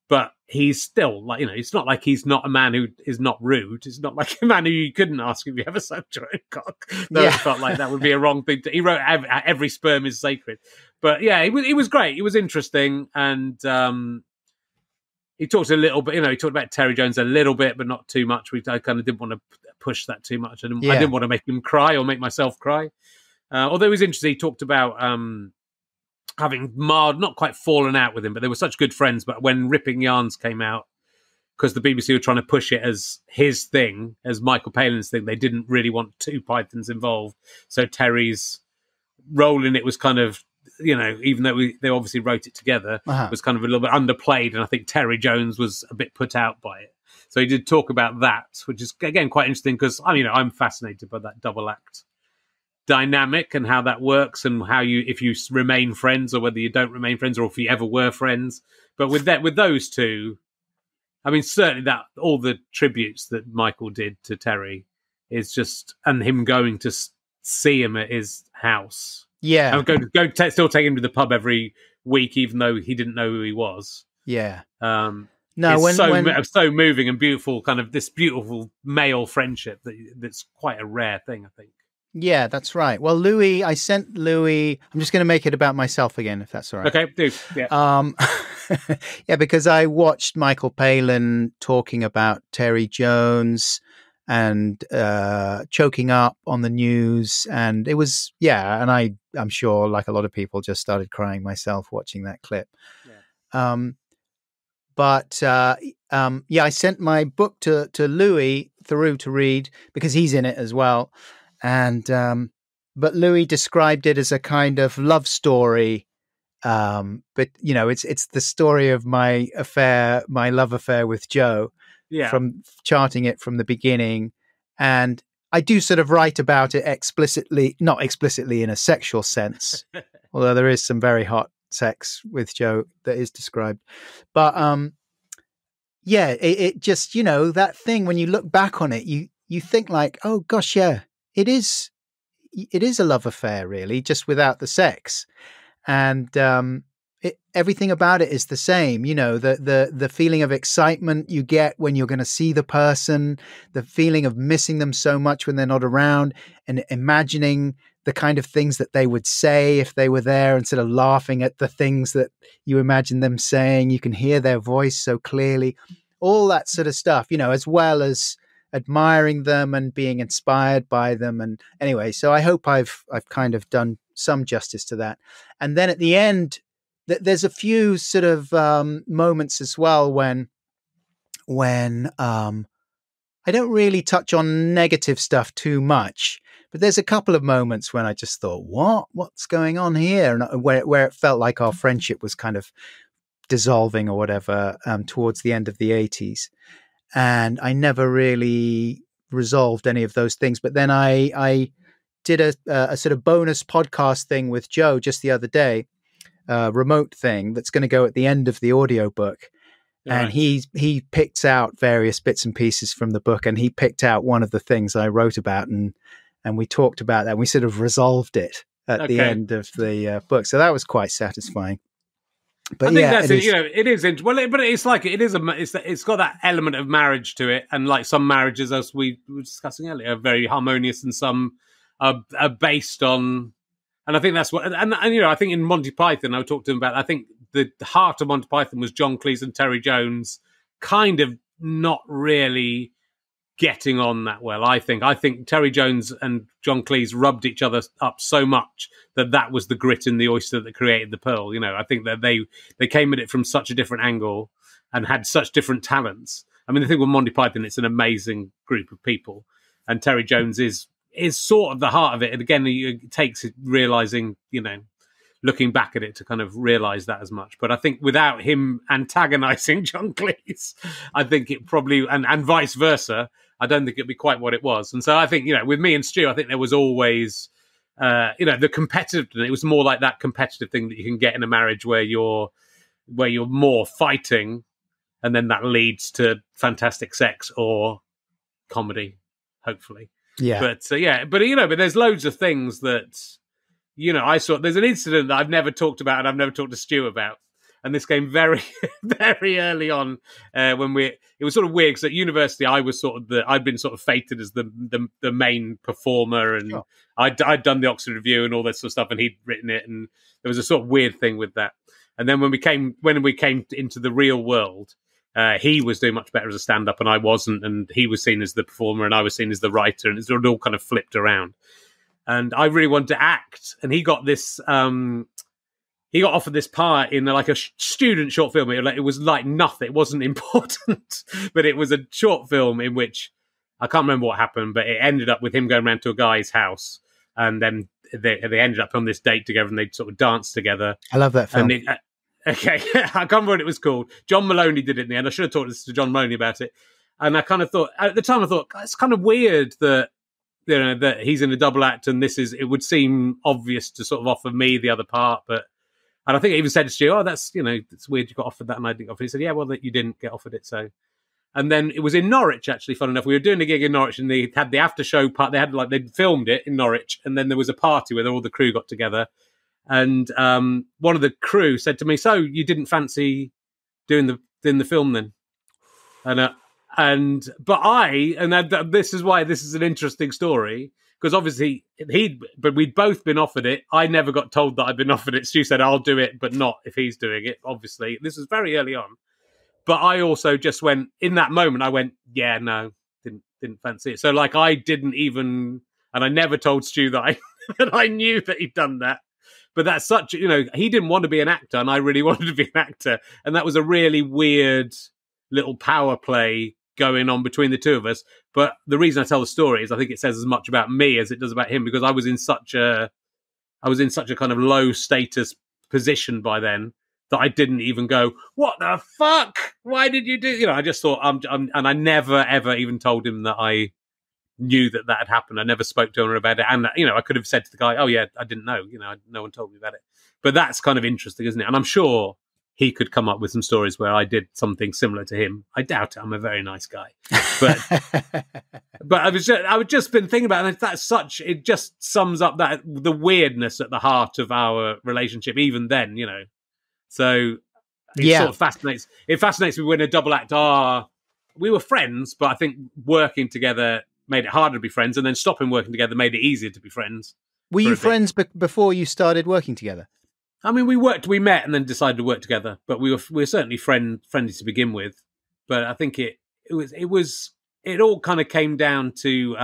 but he's still like, it's not like he's not a man who is not rude. It's not like a man who you couldn't ask if you ever sucked your own cock. No, yeah. It felt like that would be a wrong thing he wrote every sperm is sacred. But yeah, he was great. He was interesting, and he talked a little bit. He talked about Terry Jones a little bit, but not too much. I kind of didn't want to push that too much. I didn't want to make him cry or make myself cry. Although it was interesting, he talked about having not quite fallen out with him, but they were such good friends. But when Ripping Yarns came out, because the BBC were trying to push it as his thing, as Michael Palin's thing, they didn't really want 2 Pythons involved. So Terry's role in it was kind of, even though they obviously wrote it together, was kind of a little bit underplayed. And I think Terry Jones was a bit put out by it. So he did talk about that, which is, again, quite interesting, because I'm fascinated by that double act dynamic and how that works, and how if you remain friends or whether you don't remain friends, or if you ever were friends. But with those two, certainly that all the tributes that Michael did to Terry is just, and him going to see him at his house. Yeah. And still take him to the pub every week, even though he didn't know who he was. Yeah. No, it's so moving and beautiful, kind of this beautiful male friendship that's quite a rare thing, I think. Yeah, that's right. Well, I sent Louis, I'm just going to make it about myself again, if that's all right. Okay, do. Yeah. Yeah, because I watched Michael Palin talking about Terry Jones and choking up on the news. And it was, and I'm sure, like a lot of people, just started crying myself watching that clip. Yeah. I sent my book to Louis Theroux to read, because he's in it as well. And but Louis described it as a kind of love story. But it's the story of my love affair with Joe. Yeah. From charting it from the beginning. And I do sort of write about it not explicitly in a sexual sense, although there is some very hot sex with Joe that is described. But it just, that thing, when you look back on it, you think like, oh gosh, yeah, it is a love affair, really, just without the sex. And everything about it is the same. You know, the feeling of excitement you get when you're going to see the person, the feeling of missing them so much when they're not around, and imagining the kind of things that they would say if they were there, instead of laughing at the things that you imagine them saying. You can hear their voice so clearly, all that sort of stuff, you know, as well as admiring them and being inspired by them. And anyway, so I hope I've kind of done some justice to that. And then at the end, there's a few sort of moments as well when I don't really touch on negative stuff too much, but there's a couple of moments when I just thought, what's going on here? And where it felt like our friendship was kind of dissolving or whatever towards the end of the 80s. And I never really resolved any of those things. But then I did a sort of bonus podcast thing with Joe just the other day, remote thing that's going to go at the end of the audiobook. And he picked out various bits and pieces from the book, and he picked out one of the things I wrote about, and we talked about that. And we sort of resolved it at the end of the book. So that was quite satisfying. But I think that's it. You know, it is. Well, but it's like it is it's got that element of marriage to it, and like some marriages, as we were discussing earlier, are very harmonious, and some are based on. And I think that's what. And you know, I think in Monty Python, I talked to him about. I think the heart of Monty Python was John Cleese and Terry Jones, kind of not really getting on that well. I think Terry Jones and John Cleese rubbed each other up so much that was the grit in the oyster that created the pearl. You know, I think that they came at it from such a different angle and had such different talents. I mean, the thing with Monty Python, it's an amazing group of people, and Terry Jones is sort of the heart of it. And again, it takes realizing, you know, looking back at it to kind of realize that as much. But I think without him antagonizing John Cleese, I think it probably, and vice versa, I don't think it'd be quite what it was. And so I think, you know, with me and Stu, I think there was always, you know, the competitive, it was more like that competitive thing that you can get in a marriage where you're more fighting, and then that leads to fantastic sex or comedy, hopefully. Yeah. But you know, but there's loads of things that, you know, there's an incident that I've never talked about and I've never talked to Stu about. And this came very, very early on when it was sort of weird because at university I'd been sort of fated as the main performer, and sure. I'd done the Oxford Review and all that sort of stuff, and he'd written it, and there was a sort of weird thing with that. And then when we came into the real world, he was doing much better as a stand-up and I wasn't, and he was seen as the performer and I was seen as the writer, and it all kind of flipped around. And I really wanted to act, and he got this. He got offered this part in like a student short film. It was like nothing. It wasn't important, but it was a short film in which I can't remember what happened, but it ended up with him going around to a guy's house, and then they ended up on this date together, and they sort of danced together. I love that film. Okay, I can't remember what it was called. John Maloney did it in the end. I should have talked to John Maloney about it. And I kind of thought, at the time, it's kind of weird that, you know, that he's in a double act, and it would seem obvious to sort of offer me the other part, and I think I even said to Stu, that's, you know, it's weird you got offered that and I didn't get offered it. He said, yeah, well, that you didn't get offered it. So, and then it was in Norwich, actually, fun enough. We were doing a gig in Norwich, and they had the after show part. They'd filmed it in Norwich, and then there was a party where all the crew got together. And one of the crew said to me, so you didn't fancy doing the film then? This is why this is an interesting story, because obviously but we'd both been offered it. I never got told that I'd been offered it. Stu said, I'll do it, but not if he's doing it. Obviously, this was very early on. But I also just went, in that moment, I went, yeah, no, didn't fancy it. So like I didn't even, and I never told Stu that I knew that he'd done that. But that's such, you know, he didn't want to be an actor, and I really wanted to be an actor. And that was a really weird little power play going on between the two of us. But the reason I tell the story is I think it says as much about me as it does about him, because I was in such a kind of low status position by then that I didn't even go, what the fuck? Why did you do? You know, I just thought, and I never ever even told him that I knew that had happened. I never spoke to him about it. And, you know, I could have said to the guy, oh yeah, I didn't know, you know, no one told me about it. But that's kind of interesting, isn't it? And I'm sure he could come up with some stories where I did something similar to him. I doubt it. I'm a very nice guy, but I've just been thinking about it, and it just sums up the weirdness at the heart of our relationship. Even then, so it sort of fascinates. It fascinates me when a double act we were friends, but I think working together made it harder to be friends, and then stopping working together made it easier to be friends. Were you friends before you started working together? I mean, we met and then decided to work together, but we were certainly friendly to begin with. But I think it all kind of came down to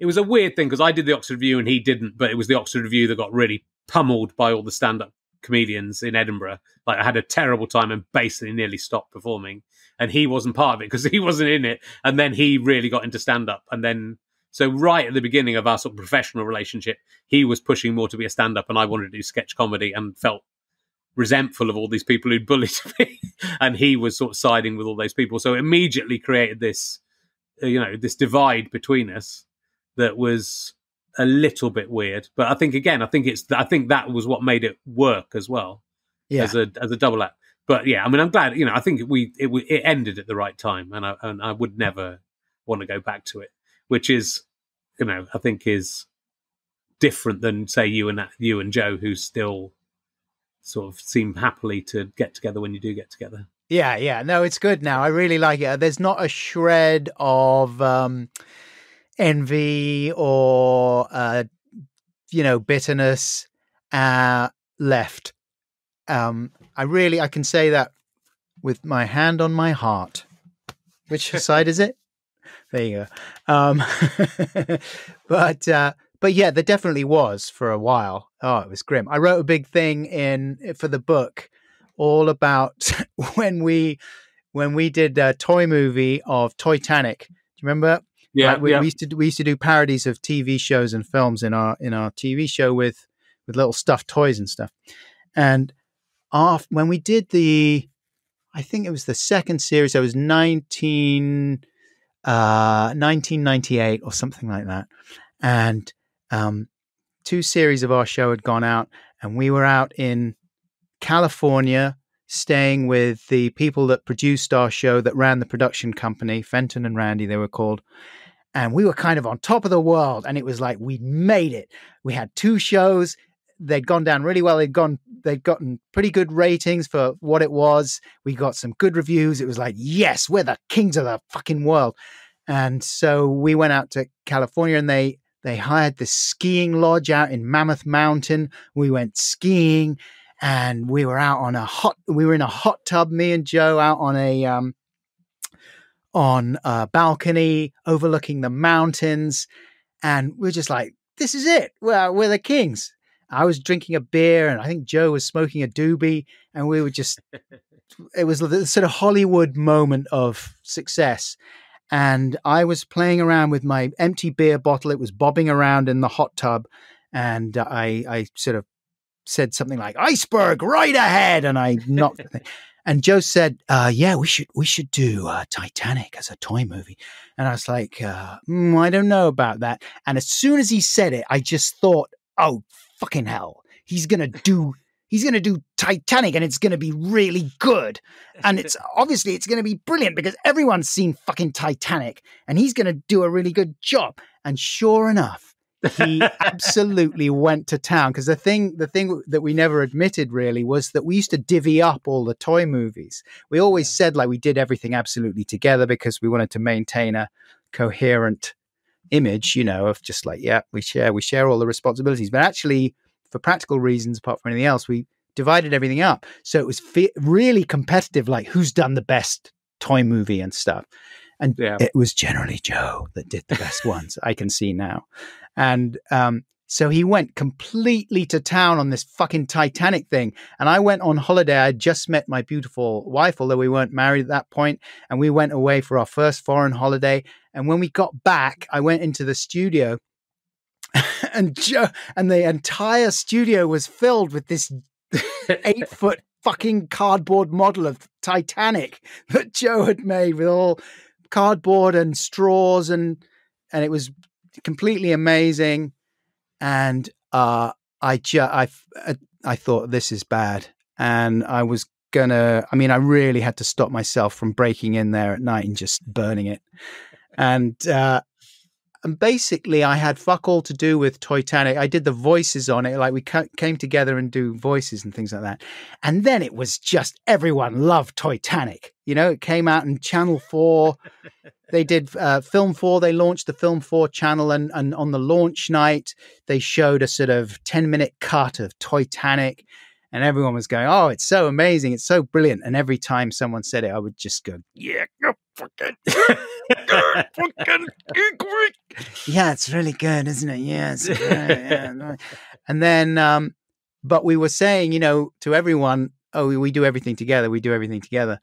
it was a weird thing because I did the Oxford Review and he didn't, but it was the Oxford Review that got really pummeled by all the stand-up comedians in Edinburgh. Like, I had a terrible time and basically nearly stopped performing, and he wasn't part of it because he wasn't in it. And then he really got into stand-up, and then. So right at the beginning of our sort of professional relationship, he was pushing more to be a stand-up and I wanted to do sketch comedy and felt resentful of all these people who'd bullied me. And he was sort of siding with all those people. So it immediately created this, this divide between us that was a little bit weird. But I think that was what made it work as well, as a double act. But yeah, I mean, I'm glad, I think it ended at the right time, and I would never want to go back to it. Which is, I think is different than, say, you and Joe, who still sort of seem happily to get together when you do get together. Yeah. No, it's good now. I really like it. There's not a shred of envy or, bitterness left. I can say that with my hand on my heart. Which side is it? There you go. But yeah, there definitely was for a while. Oh, it was grim. I wrote a big thing for the book all about when we did a toy movie of Titanic. Do you remember? Yeah, we used to do parodies of TV shows and films in our TV show with little stuffed toys and stuff. And when we did I think it was the second series. It was 1998 or something like that. And 2 series of our show had gone out, and we were out in California staying with the people that produced our show, that ran the production company, Fenton and Randy, they were called. And we were kind of on top of the world, and it was like we'd made it. We had 2 shows. They'd gone down really well. They'd gotten pretty good ratings for what it was. We got some good reviews. It was like, yes, we're the kings of the fucking world. And so we went out to California, and they hired this skiing lodge out in Mammoth Mountain. We went skiing, and we were out we were in a hot tub, me and Joe, out on a balcony overlooking the mountains. And we're just like, this is it. We're the kings. I was drinking a beer, and I think Joe was smoking a doobie, and we were just, it was the sort of Hollywood moment of success. And I was playing around with my empty beer bottle. It was bobbing around in the hot tub. And I sort of said something like, iceberg right ahead. And I knocked the thing. And Joe said, yeah, we should do Titanic as a toy movie. And I was like, I don't know about that. And as soon as he said it, I just thought, oh, fucking hell, he's going to do Titanic, and it's going to be really good. And it's going to be brilliant because everyone's seen fucking Titanic, and he's going to do a really good job. And sure enough, he absolutely went to town. Because the thing that we never admitted really was that we used to divvy up all the toy movies. We always said like we did everything absolutely together because we wanted to maintain a coherent image, of just like, yeah, we share all the responsibilities. But actually, for practical reasons, apart from anything else, we divided everything up. So it was really competitive, like who's done the best toy movie and stuff. And it was generally Joe that did the best ones, I can see now. And so he went completely to town on this fucking Titanic thing. And I went on holiday. I had just met my beautiful wife, although we weren't married at that point. And we went away for our first foreign holiday. And when we got back, I went into the studio and the entire studio was filled with this 8-foot fucking cardboard model of Titanic that Joe had made with all cardboard and straws, and it was completely amazing. And I thought, this is bad. and I was I really had to stop myself from breaking in there at night and just burning it. And basically I had fuck all to do with Titanic. I did the voices on it. Like we came together and do voices and things like that. And then it was just, everyone loved Titanic. You know, it came out in Channel 4. They did Film 4. They launched the Film 4 channel. And on the launch night, they showed a sort of 10-minute cut of Titanic. And everyone was going, oh, it's so amazing. It's so brilliant. And every time someone said it, I would just go, yeah, fucking, yeah, it's really good, isn't it? Yeah. Yeah. And then, but we were saying, you know, to everyone, oh, we do everything together. We do everything together.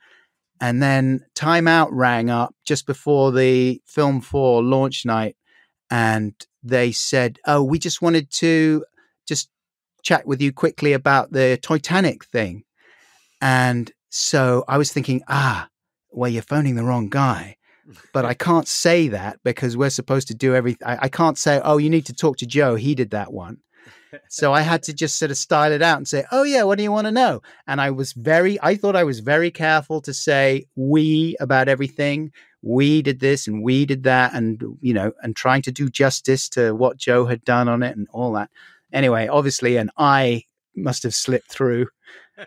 And then Time Out rang up just before the Film 4 launch night. And they said, oh, we just wanted to just chat with you quickly about the Titanic thing. And so I was thinking, well, you're phoning the wrong guy, but I can't say that because we're supposed to do everything. I can't say, oh, you need to talk to Joe. He did that one. So I had to just sort of style it out and say, oh yeah, what do you want to know? And I thought I was very careful to say we about everything. We did this and we did that, and, you know, and trying to do justice to what Joe had done on it and all that. Anyway, obviously an I must have slipped through.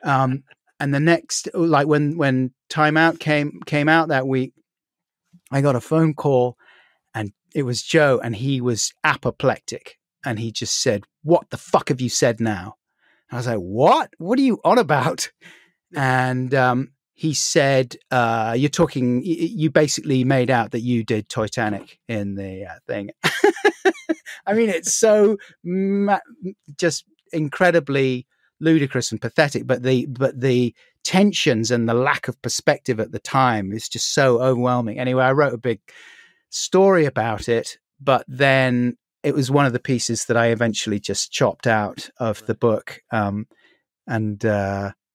And the next, like when Time Out came out that week, I got a phone call and it was Joe, and he was apoplectic. And he just said, what the fuck have you said now? I was like, what? What are you on about? And he said, you basically made out that you did Titanic in the thing. I mean, it's so just incredibly ludicrous and pathetic, but the tensions and the lack of perspective at the time is just so overwhelming. Anyway, I wrote a big story about it, but then it was one of the pieces that I eventually just chopped out of the book. And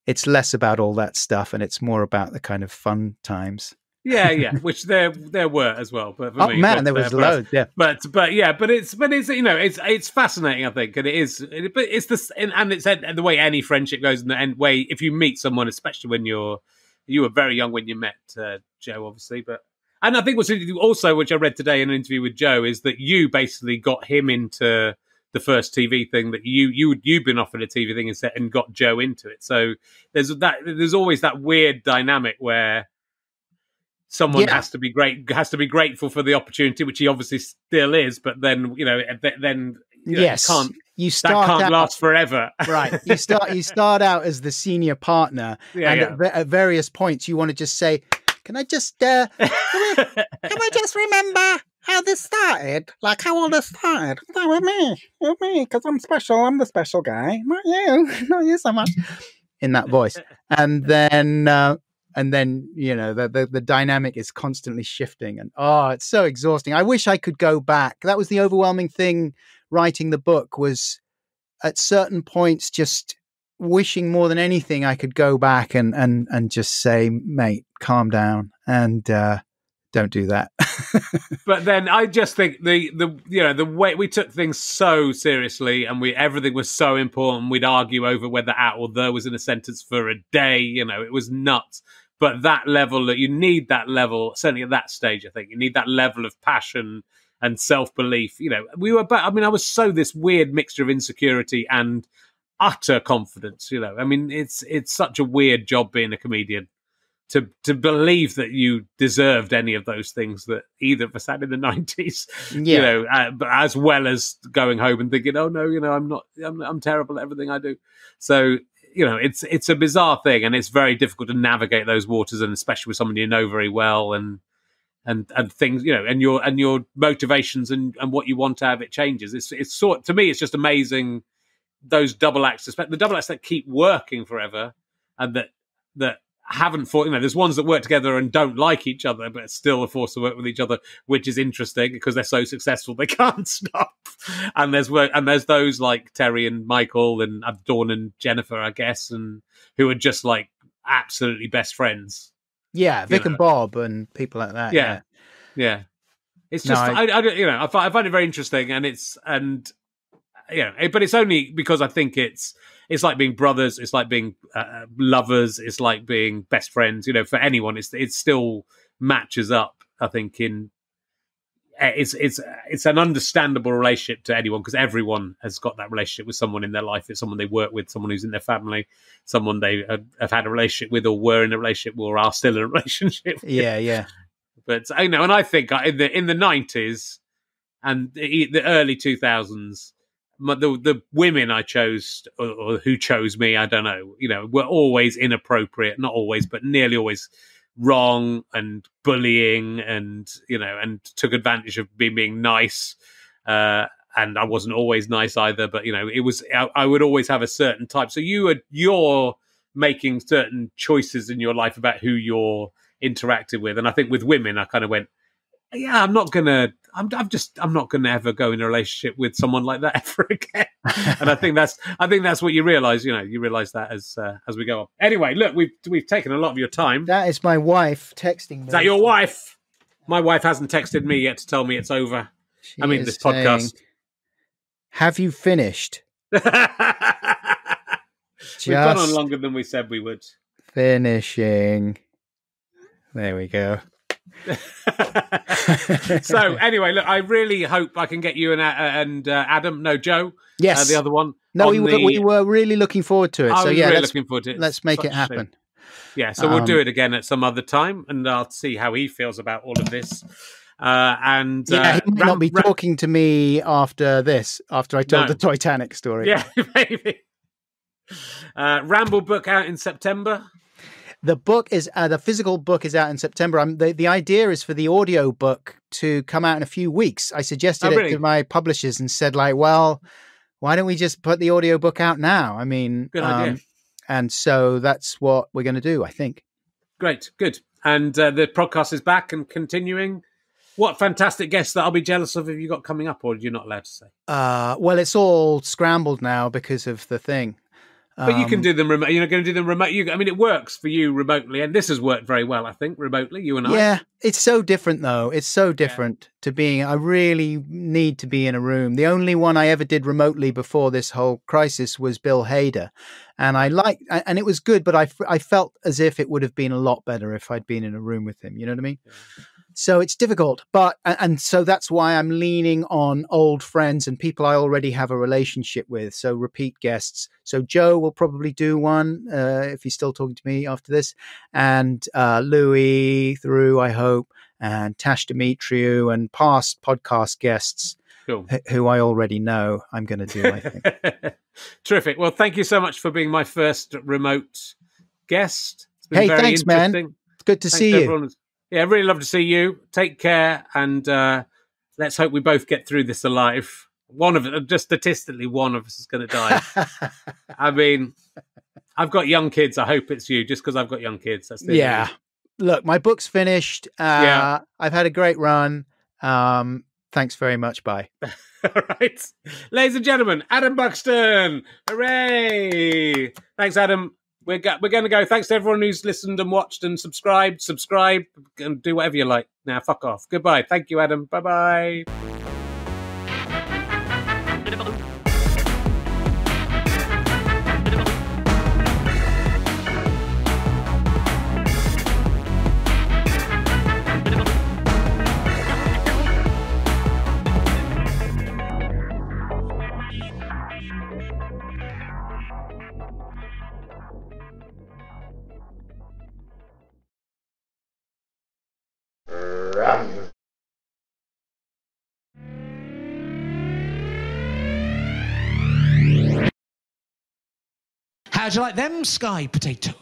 it's less about all that stuff, and it's more about the kind of fun times. Yeah, which there were as well. But for me, man, there was loads. Yeah, but it's you know, it's fascinating, I think, and but it's this, and it's the way any friendship goes, and way if you meet someone, especially when you were very young when you met Joe, obviously, and I think what's also, which I read today in an interview with Joe, is that you basically got him into the first TV thing that you'd been offered a TV thing and got Joe into it. So there's always that weird dynamic where someone has to be grateful for the opportunity, which he obviously still is. But then, you know, yes, that can't last forever. Right. You start out as the senior partner, at various points you want to just say, can I just can we just remember how this started? Like how all this started? No, with me, because I'm special. I'm the special guy, not you so much. In that voice, and then you know the dynamic is constantly shifting, and it's so exhausting. I wish I could go back. That was the overwhelming thing writing the book, was at certain points just wishing more than anything I could go back and just say, mate, calm down and don't do that. But then I just think the way we took things so seriously, and everything was so important. We'd argue over whether at or the was in a sentence for a day. You know, it was nuts. But that level, that you need that level, certainly at that stage, I think you need that level of passion and self-belief. You know, I was so this weird mixture of insecurity and utter confidence. You know, I mean, it's such a weird job being a comedian, to believe that you deserved any of those things that either of us had in the 90s, you know, but as well as going home and thinking, oh no, you know, I'm terrible at everything I do. So, you know, it's a bizarre thing, and it's very difficult to navigate those waters, and especially with someone you know very well, and things, you know, and your motivations and what you want out of it changes. It's to me, it's just amazing, those double acts, the double acts that keep working forever, and that haven't fought. You know, there's ones that work together and don't like each other, but still are forced to work with each other, which is interesting because they're so successful they can't stop. And there's those like Terry and Michael and Dawn and Jennifer, I guess, and who are just like absolutely best friends. Yeah, Vic and Bob and people like that. Yeah. It's just I find it very interesting, and but it's only because I think it's like being brothers, it's like being lovers, it's like being best friends. For anyone, it still matches up. I think it's an understandable relationship to anyone, because everyone has got that relationship with someone in their life. It's someone they work with, someone who's in their family, someone they have had a relationship with, or were in a relationship with, or are still in a relationship with. Yeah. But and I think in the 90s and the early 2000s, the women I chose, or who chose me, I don't know, were always inappropriate. Not always, but nearly always wrong and bullying, and and took advantage of me being nice. And I wasn't always nice either, but it was, I would always have a certain type. So you're making certain choices in your life about who you're interacting with. And I think with women, I kind of went, yeah, I'm not gonna ever go in a relationship with someone like that ever again. And I think that's what you realize. You realize that as we go on. Anyway, look, we've taken a lot of your time. That is my wife texting me. Is that your wife? My wife hasn't texted me yet to tell me it's over. This podcast. Have you finished? We've gone on longer than we said we would. Finishing. There we go. So anyway, look, I really hope I can get you and Adam, no, Joe, yes, the other one. No, we were really looking forward to it. I was really looking forward to it. Let's make it happen. Yeah, so we'll do it again at some other time, and I'll see how he feels about all of this. He might not be talking to me after this, after I told the Titanic story. Yeah, maybe. Ramble book out in September. The book is the physical book is out in September. The idea is for the audio book to come out in a few weeks. I suggested it to my publishers and said, well, why don't we just put the audio book out now? Good idea. And so that's what we're going to do, I think. Great, good. And the podcast is back and continuing. What fantastic guests that I'll be jealous of have you got coming up, or you're not allowed to say? Well, it's all scrambled now because of the thing. But you can do them remote. You're going to do them remote. It works for you remotely, and this has worked very well, I think, remotely. You and I. Yeah, it's so different though. It's so different to being. I really need to be in a room. The only one I ever did remotely before this whole crisis was Bill Hader, and and it was good. But I felt as if it would have been a lot better if I'd been in a room with him. You know what I mean? Yeah. So it's difficult, and so that's why I'm leaning on old friends and people I already have a relationship with. So repeat guests. So Joe will probably do one if he's still talking to me after this, and Louis through, I hope, and Tash Dimitriou and past podcast guests who I already know. I'm going to do, I think. Terrific. Well, thank you so much for being my first remote guest. It's been very thanks, man. It's good to see you. Everyone. Yeah, really love to see you. Take care, and let's hope we both get through this alive. Just statistically, one of us is going to die. I've got young kids. I hope it's you, just because I've got young kids. That's the reason. Look, my book's finished. I've had a great run. Thanks very much. Bye. All right. Ladies and gentlemen, Adam Buxton. Hooray. Thanks, Adam. We're going to go. Thanks to everyone who's listened and watched and subscribed. Subscribe and do whatever you like. Now, fuck off. Goodbye. Thank you, Adam. Bye-bye. How'd you like them sky potatoes?